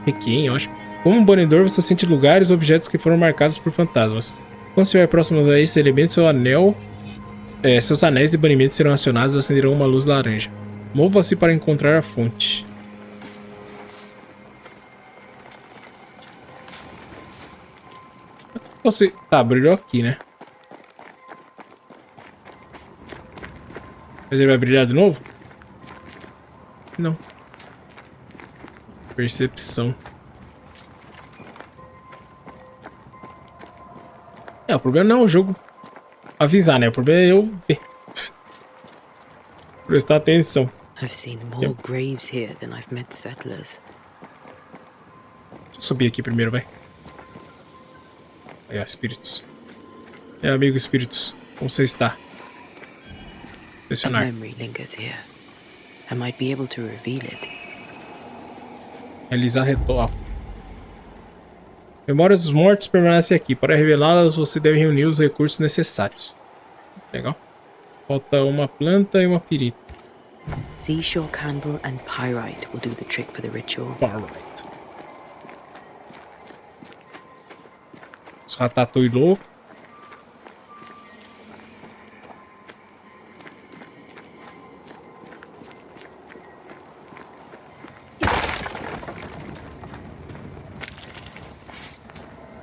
Requiem, eu acho. Como um banidor, você sente lugares e objetos que foram marcados por fantasmas. Quando estiver próximo a esse elemento, seus anéis de banimento serão acionados e acenderão uma luz laranja. Mova-se para encontrar a fonte. Você... Tá, brilhou aqui, né? Mas ele vai brilhar de novo? Não. Percepção. O problema não é o jogo avisar, né? O problema é eu ver. Prestar atenção. I've seen more graves here than I've met settlers. Deixa eu subir aqui primeiro, vai. Aí, ó, espíritos. Amigo espíritos, como você está? Pressionar. A memory lingers here. I might be able to reveal it. Realizar ritual. Memórias dos mortos permanecem aqui. Para revelá-las, você deve reunir os recursos necessários. Legal. Falta uma planta e uma pirita. Seashore candle and pyrite will do the trick for the ritual. Pyrite. Os ratatouille louco.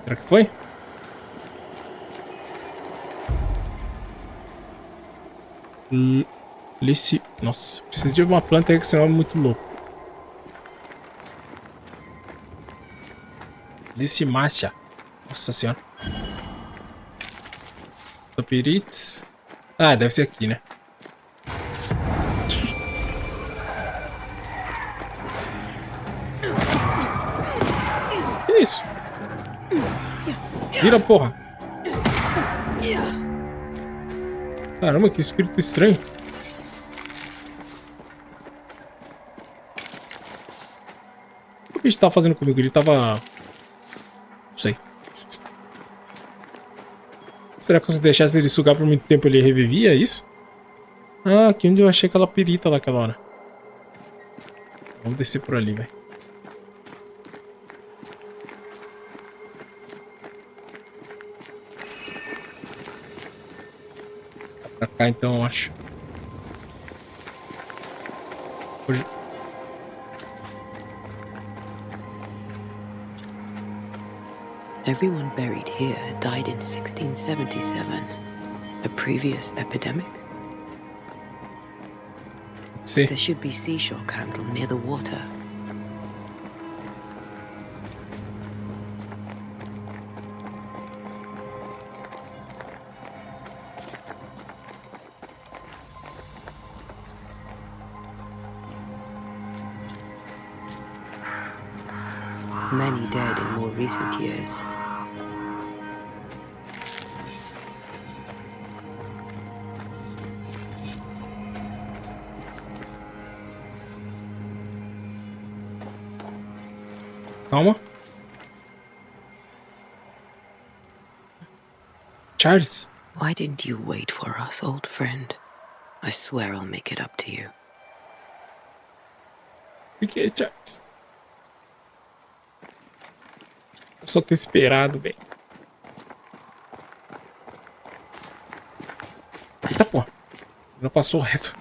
Será que foi? Nossa, preciso de uma planta aí que senão é muito louco. Licimácia. Nossa senhora. Topirites. Ah, deve ser aqui, né? Que isso? Vira, porra. Caramba, que espírito estranho. O que o bicho tava fazendo comigo? Ele tava... Não sei. Será que se deixasse ele sugar por muito tempo ele revivia? É isso? Ah, aqui onde eu achei aquela pirita lá aquela hora. Vamos descer por ali, velho. Pra cá então, eu acho. Hoje... Everyone buried here died in 1677. A previous epidemic? Sim. There should be seashore candle near the water. Many dead in more recent years. Calma. Charles. Why didn't you wait for us, old friend? I swear I'll make it up to you. Por que, Charles? Eu só ter esperado, velho. Eita, porra. Não passou reto.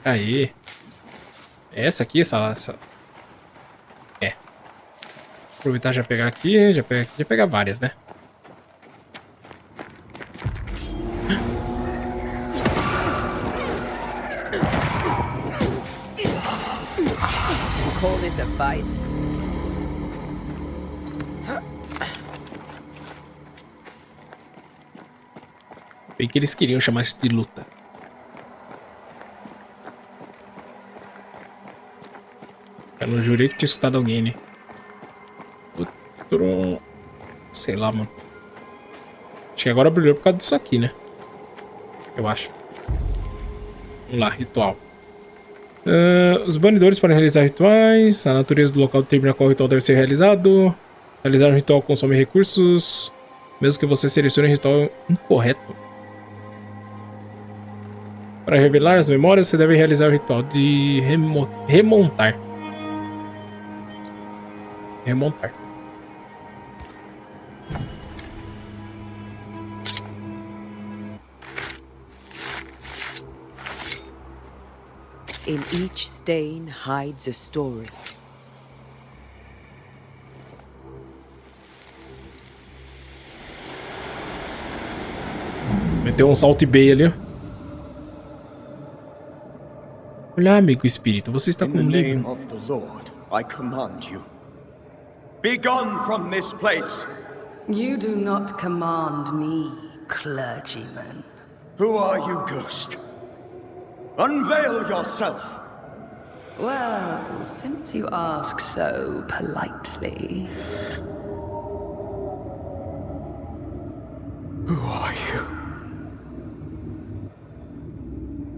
Aí. Essa aqui, essa... É. Aproveitar já pegar aqui, já pegar várias, né? call this a fight? Bem que eles queriam chamar isso de luta. Eu não jurei que tinha escutado alguém, né? Outro... Sei lá, mano. Acho que agora brilhou por causa disso aqui, né? Eu acho. Vamos lá, ritual. Os banidores podem realizar rituais. A natureza do local determina qual ritual deve ser realizado. Realizar um ritual consome recursos. Mesmo que você selecione o ritual incorreto. Para revelar as memórias, você deve realizar o ritual de remontar. Remontar. In each stain hides a story. Meteu um salt bay ali, ó. Olá, amigo espírito, você está com um livro. In the name of the Lord, I command you. Be gone from this place. You do not command me, clergyman. Who are you, ghost? Unveil yourself. Well, since you ask so politely. Who are you?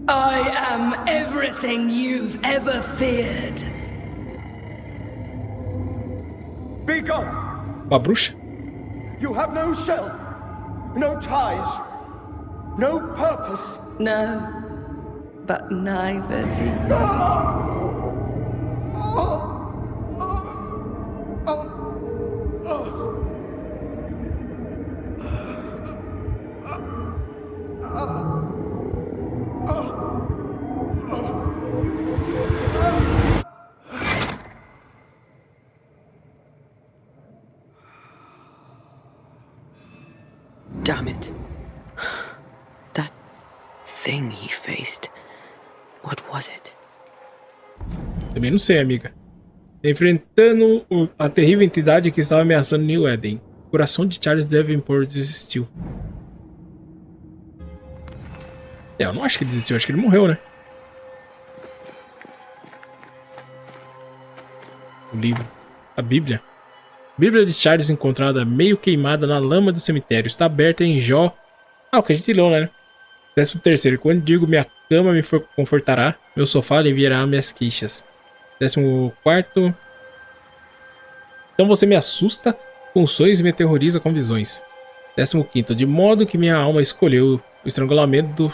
I am everything you've ever feared. Be gone. Uma bruxa? You have no shell, no ties, no purpose. No, but neither do you. Damn it. That thing he faced. What was it? Também não sei, amiga. Enfrentando a terrível entidade que estava ameaçando New Eden. O coração de Charles Davenport desistiu. Eu não acho que ele desistiu, acho que ele morreu, né? O livro. A Bíblia. A Bíblia de Charles, encontrada meio queimada na lama do cemitério, está aberta em Jó. Ah, o que a gente leu, né? 13º. Quando digo minha cama me confortará, meu sofá aliviará minhas queixas. 14º. Então você me assusta com sonhos e me aterroriza com visões. 15º. De modo que minha alma escolheu o estrangulamento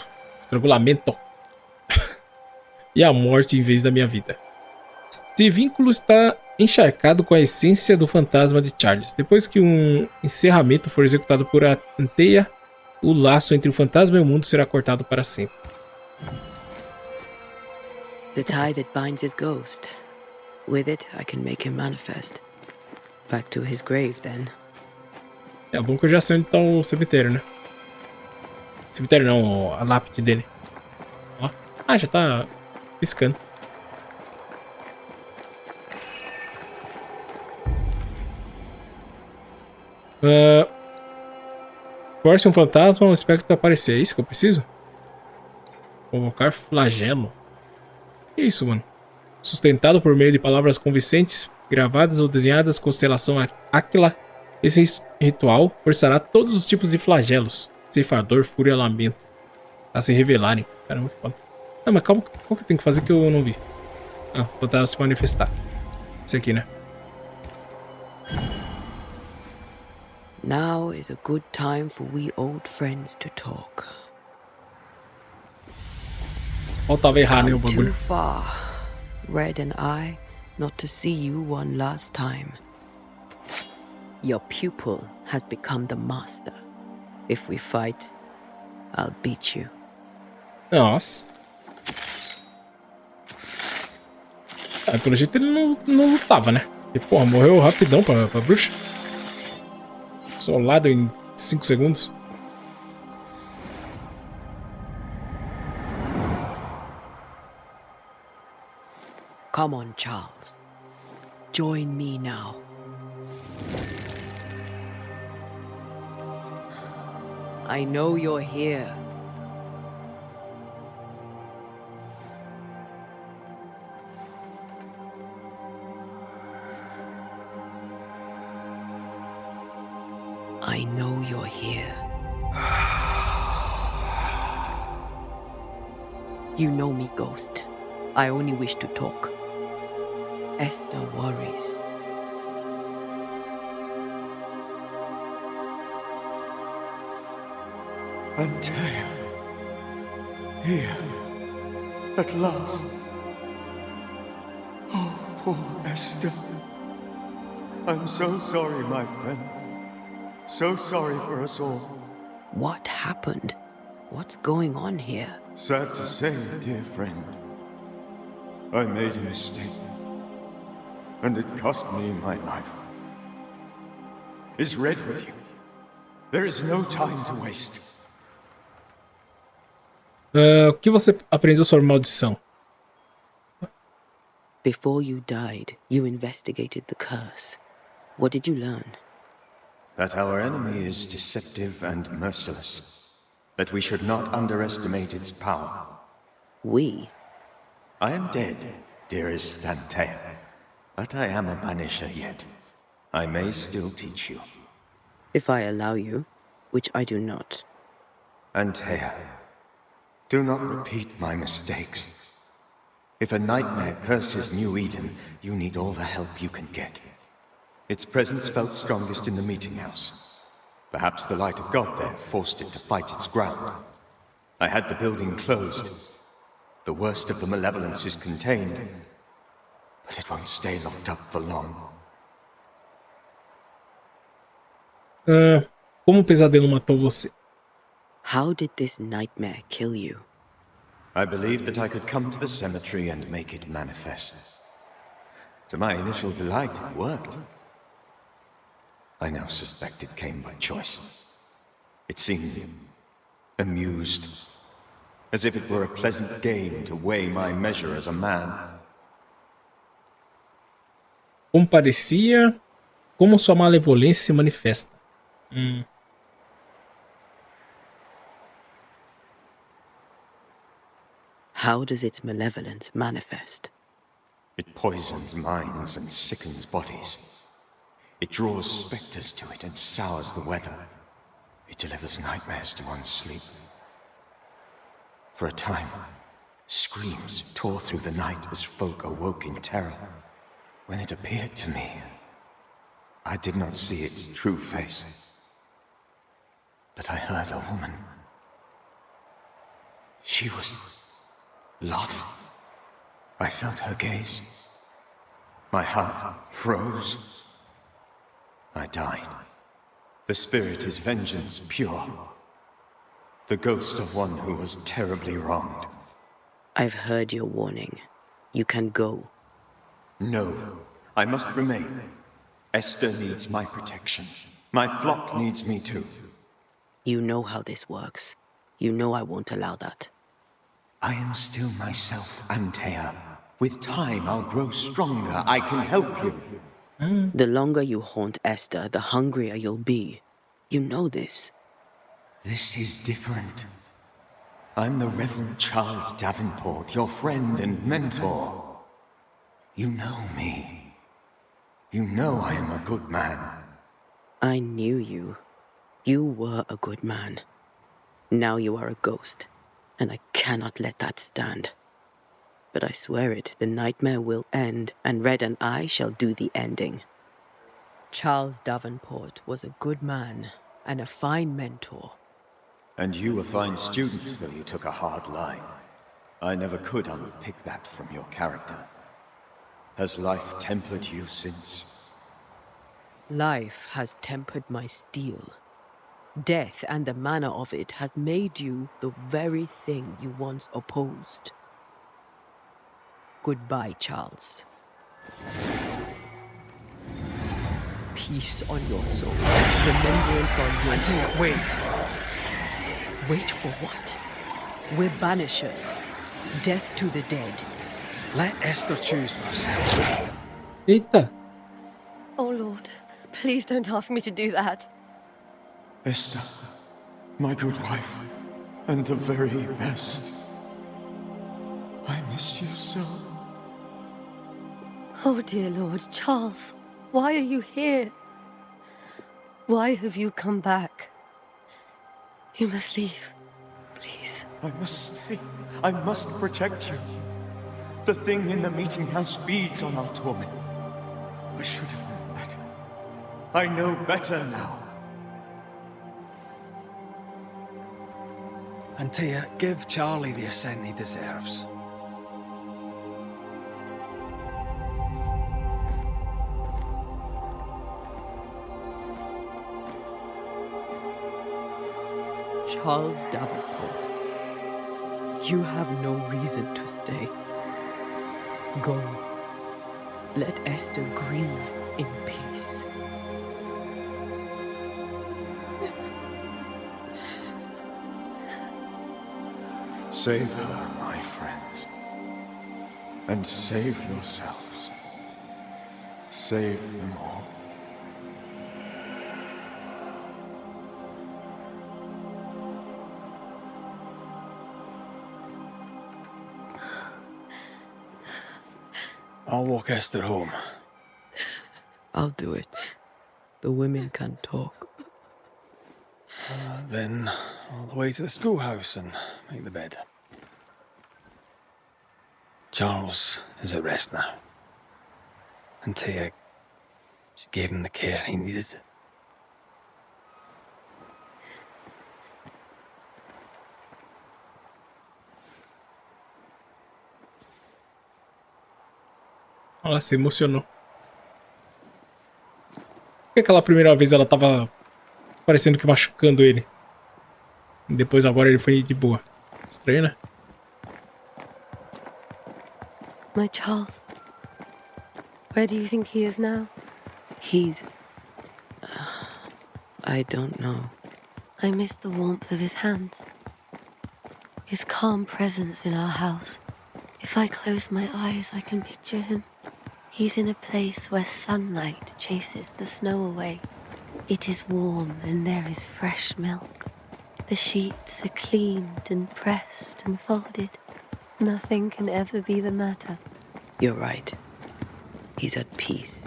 e a morte em vez da minha vida. Este vínculo está encharcado com a essência do fantasma de Charles. Depois que um encerramento for executado por Anteia, o laço entre o fantasma e o mundo será cortado para sempre. The tie that binds his ghost. With it, I can make him manifest. Back to his grave, then. É bom que eu já sei onde tá o cemitério, né? Cemitério não, a lápide dele. Ó. Ah, já tá piscando. Force um fantasma ou um espectro aparecer. É isso que eu preciso? Convocar flagelo. Que isso, mano? Sustentado por meio de palavras convincentes, gravadas ou desenhadas, constelação Áquila. Esse ritual forçará todos os tipos de flagelos. Ceifador, fúria, lamento. A se revelarem. Caramba, que foda. Não, mas calma, qual que eu tenho que fazer que eu não vi? Ah, fantasma se manifestar. Esse aqui, né? Now is a good time for we old friends to talk. Faltava errar, né, o Too bagulho. far, Red and I, not to see you one last time. Your pupil has become the master. If we fight, I'll beat you. Nossa. Ah, pelo jeito ele não lutava, né? E, porra, morreu rapidão pra bruxa. Solado em 5 segundos. Come on, Charles. Join me now. I know you're here. I know you're here. You know me, Ghost. I only wish to talk. Esther worries. Antea. Here. At last. Oh, poor Esther. I'm so sorry, my friend. So sorry for us all. What happened? What's going on here? Sad to say, dear friend. I made a mistake. And it cost me my life. Is Red with you? There is no time to waste. O que você aprendeu sobre maldição? Before you died, you investigated the curse. What did you learn? That our enemy is deceptive and merciless. That we should not underestimate its power. We? I am dead, dearest Antea. But I am a Banisher yet. I may still teach you. If I allow you, which I do not. Antea, do not repeat my mistakes. If a nightmare curses New Eden, you need all the help you can get. Its presence felt strongest in the meeting house. Perhaps the light of God there forced it to fight its ground. I had the building closed. The worst of the malevolence is contained, but it won't stay locked up for long. Como o pesadelo matou você? How did this nightmare kill you? I believed that I could come to the cemetery and make it manifest. To my initial delight, it worked. I now suspect it came by choice. It seemed amused, as if it were a pleasant game to weigh my measure as a man. Como parecia, como sua malevolência se manifesta. How does its malevolence manifest? It poisons minds and sickens bodies. It draws specters to it and sours the weather. It delivers nightmares to one's sleep. For a time, screams tore through the night as folk awoke in terror. When it appeared to me, I did not see its true face. But I heard a woman. She was love. I felt her gaze. My heart froze. I died. The spirit is vengeance pure. The ghost of one who was terribly wronged. I've heard your warning. You can go. No, I must remain. Esther needs my protection. My flock needs me too. You know how this works. You know I won't allow that. I am still myself, Antea. With time, I'll grow stronger. I can help you. The longer you haunt Esther, the hungrier you'll be. You know this. This is different. I'm the Reverend Charles Davenport, your friend and mentor. You know me. You know I am a good man. I knew you. You were a good man. Now you are a ghost, and I cannot let that stand. But I swear it, the nightmare will end, and Red and I shall do the ending. Charles Davenport was a good man and a fine mentor. And you a fine student, though you took a hard line. I never could unpick that from your character. Has life tempered you since? Life has tempered my steel. Death and the manner of it has made you the very thing you once opposed. Goodbye, Charles. Peace on your soul. Remembrance on your... Antea, wait. Wait for what? We're Banishers. Death to the dead. Let Esther choose for herself. Eita! Oh, Lord, please don't ask me to do that. Esther, my good wife, and the very best. I miss you so. Oh, dear Lord, Charles, why are you here? Why have you come back? You must leave, please. I must stay. I must protect you. The thing in the meeting house feeds on our torment. I should have known better. I know better now. And Tia, give Charlie the ascent he deserves. Charles Davenport, you have no reason to stay. Go. Let Esther grieve in peace. Save her, my friends. And save yourselves. Save them all. I'll walk Esther home. I'll do it. The women can talk. Then all the way to the schoolhouse and make the bed. Charles is at rest now. And Tia, she gave him the care he needed. Ela se emocionou. Por que aquela primeira vez ela tava parecendo que machucando ele? E depois agora ele foi de boa. Estranho, né? My Charles, where do you think he is now? He's... I don't know. I miss the warmth of his hands. His calm presence in our house. If I close my eyes, I can picture him. He's in a place where sunlight chases the snow away. It is warm and there is fresh milk. The sheets are cleaned and pressed and folded. Nothing can ever be the matter. You're right. He's at peace,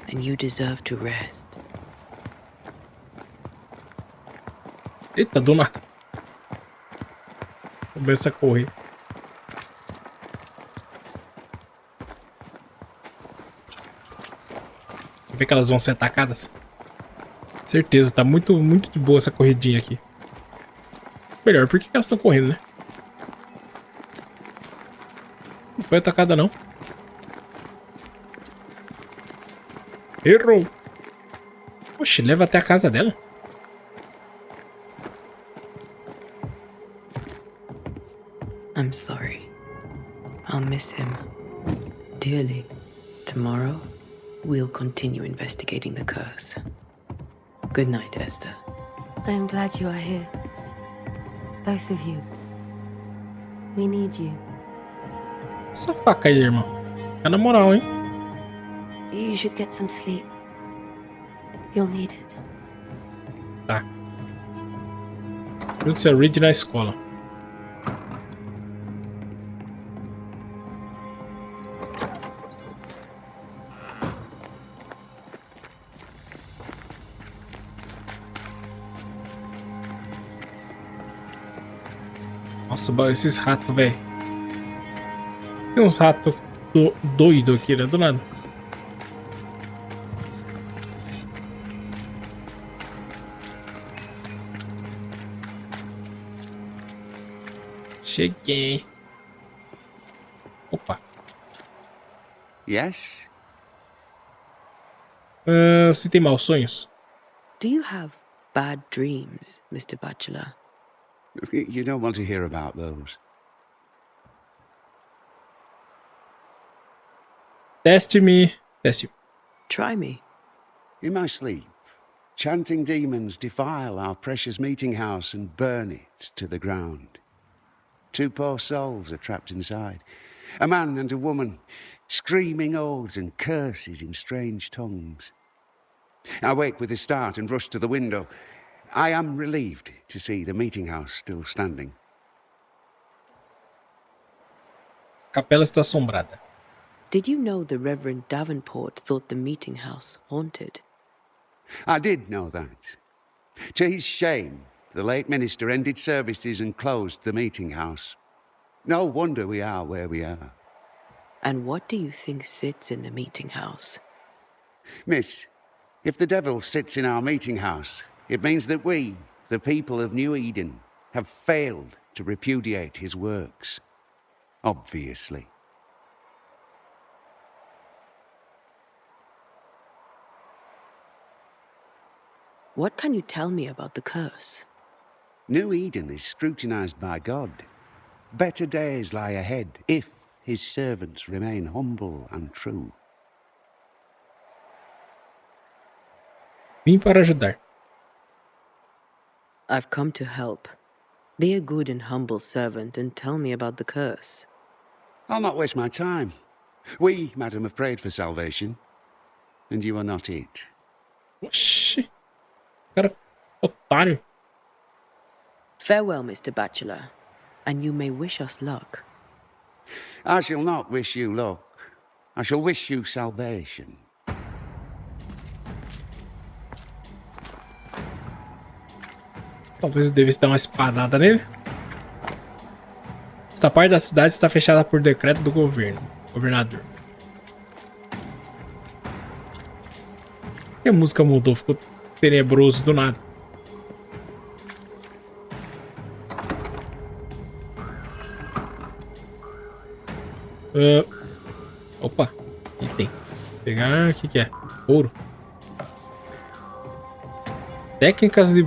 and you deserve to rest. Eita, do nada. Começa a correr. Vê que elas vão ser atacadas. Certeza, tá muito de boa essa corridinha aqui. Melhor, por que elas estão correndo, né? Não foi atacada, não. Errou. Oxe, leva até a casa dela. I'm sorry. I'll miss him dearly. Tomorrow, we'll continue investigating the curse. Good night, Esther. I am glad you are here. Both of you. We need you. Essa faca aí, irmão. É na moral, hein? You should get some sleep. You'll need it. Tá. Junte-se a Reed na escola. Nossa, esses ratos, velho. Tem uns ratos doidos aqui, né? Do nada. Cheguei. Opa. Yes? Você tem maus sonhos? Do you have bad dreams, Mr. Bachelor? You don't want to hear about those. Teste me. Teste. Try me. In my sleep, chanting demons defile our precious meeting house and burn it to the ground. 2 poor souls are trapped inside. A man and a woman, screaming oaths and curses in strange tongues. I wake with a start and rush to the window. I am relieved to see the meeting house still standing. Capela está assombrada. Did you know the Reverend Davenport thought the meeting house haunted? I did know that. To his shame, the late minister ended services and closed the meeting house. No wonder we are where we are. And what do you think sits in the meeting house? Miss, if the devil sits in our meeting house, it means that we, the people of New Eden, have failed to repudiate his works. Obviously. What can you tell me about the curse? New Eden is scrutinized by God. Better days lie ahead if his servants remain humble and true. Vim para ajudar. I've come to help. Be a good and humble servant and tell me about the curse. I'll not waste my time. We, madam, have prayed for salvation, and you are not it. Oxi. Cara, otário. Farewell, Mr. Bachelor, and you may wish us luck. I shall not wish you luck. I shall wish you salvation. Talvez eu devesse dar uma espadada nele. Esta parte da cidade está fechada por decreto do governador. E a música mudou, ficou tenebroso do nada. Opa, item. Vou pegar, o que é? Ouro. Técnicas de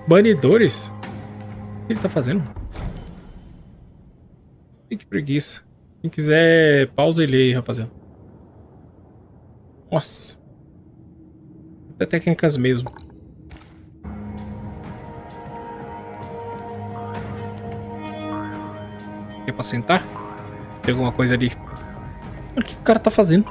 banidores? O que ele tá fazendo? Ih, que preguiça. Quem quiser, pausa e lê aí, rapaziada. Nossa. Até técnicas mesmo. É pra sentar? Tem alguma coisa ali. Olha o que o cara tá fazendo.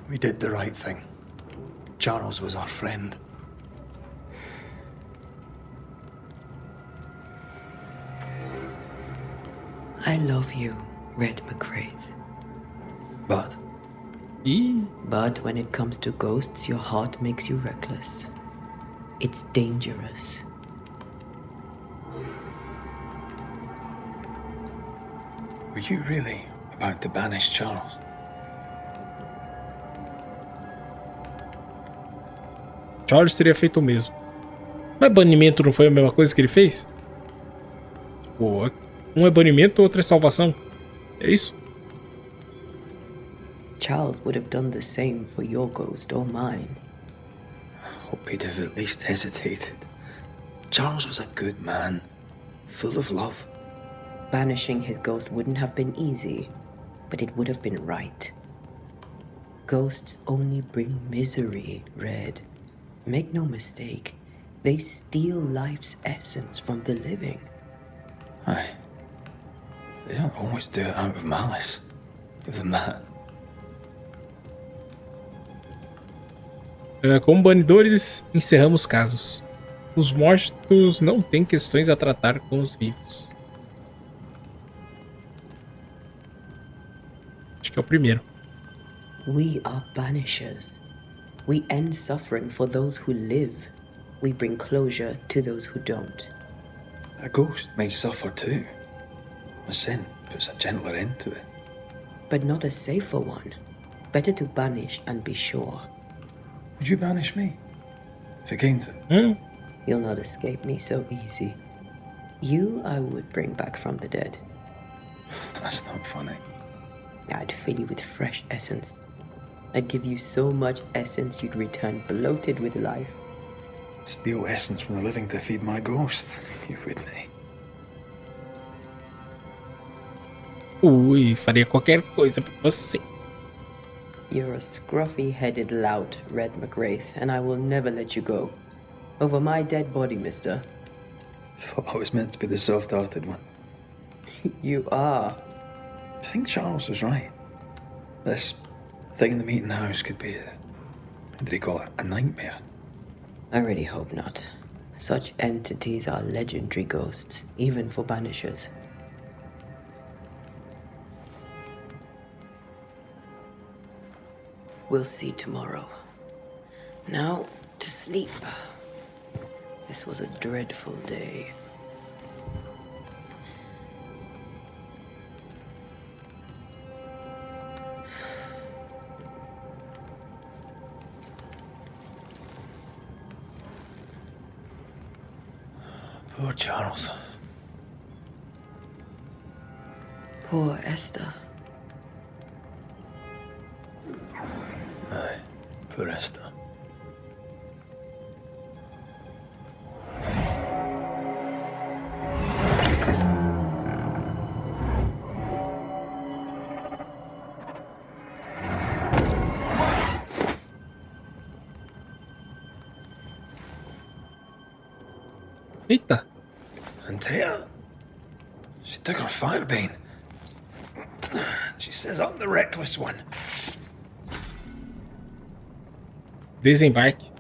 We did the right thing. Charles was our friend. I love you, Red McCraith. But? But when it comes to ghosts, your heart makes you reckless. It's dangerous. Were you really about to banish Charles? Charles teria feito o mesmo. Mas banimento não foi a mesma coisa que ele fez? Pô, um é banimento, outro é salvação. É isso? Charles would have done the same for your ghost or mine. I hope he'd have at least hesitated. Charles was a good man, full of love. Banishing his ghost wouldn't have been easy, but it would have been right. Ghosts only bring misery, Red. Make no mistake, they steal life's essence from the living. Aye. They don't always do it out of malice. Give them that. Como banidores, encerramos casos. Os mortos não têm questões a tratar com os vivos. Acho que é o primeiro. We are banishers. We end suffering for those who live. We bring closure to those who don't. A ghost may suffer too. A sin puts a gentler end to it. But not a safer one. Better to banish and be sure. Would you banish me? If it came to... You'll not escape me so easy. You I would bring back from the dead. That's not funny. I'd fill you with fresh essence. I'd give you so much essence you'd return bloated with life. Steal essence from the living to feed my ghost. You wouldn't, eh? Ui, faria qualquer coisa por você. You're a scruffy-headed lout, Red McWraith, and I will never let you go. Over my dead body, mister. Thought I was meant to be the soft-hearted one. You are. I think Charles was right. This thing in the meeting house could be what did he call it? A nightmare? I really hope not. Such entities are legendary ghosts, even for Banishers. We'll see tomorrow. Now, to sleep. This was a dreadful day. Poor Charles. Poor Esther. Aye, poor Esther. Eita. Antea, she took her firebane. She says I'm the reckless one. Desembarque.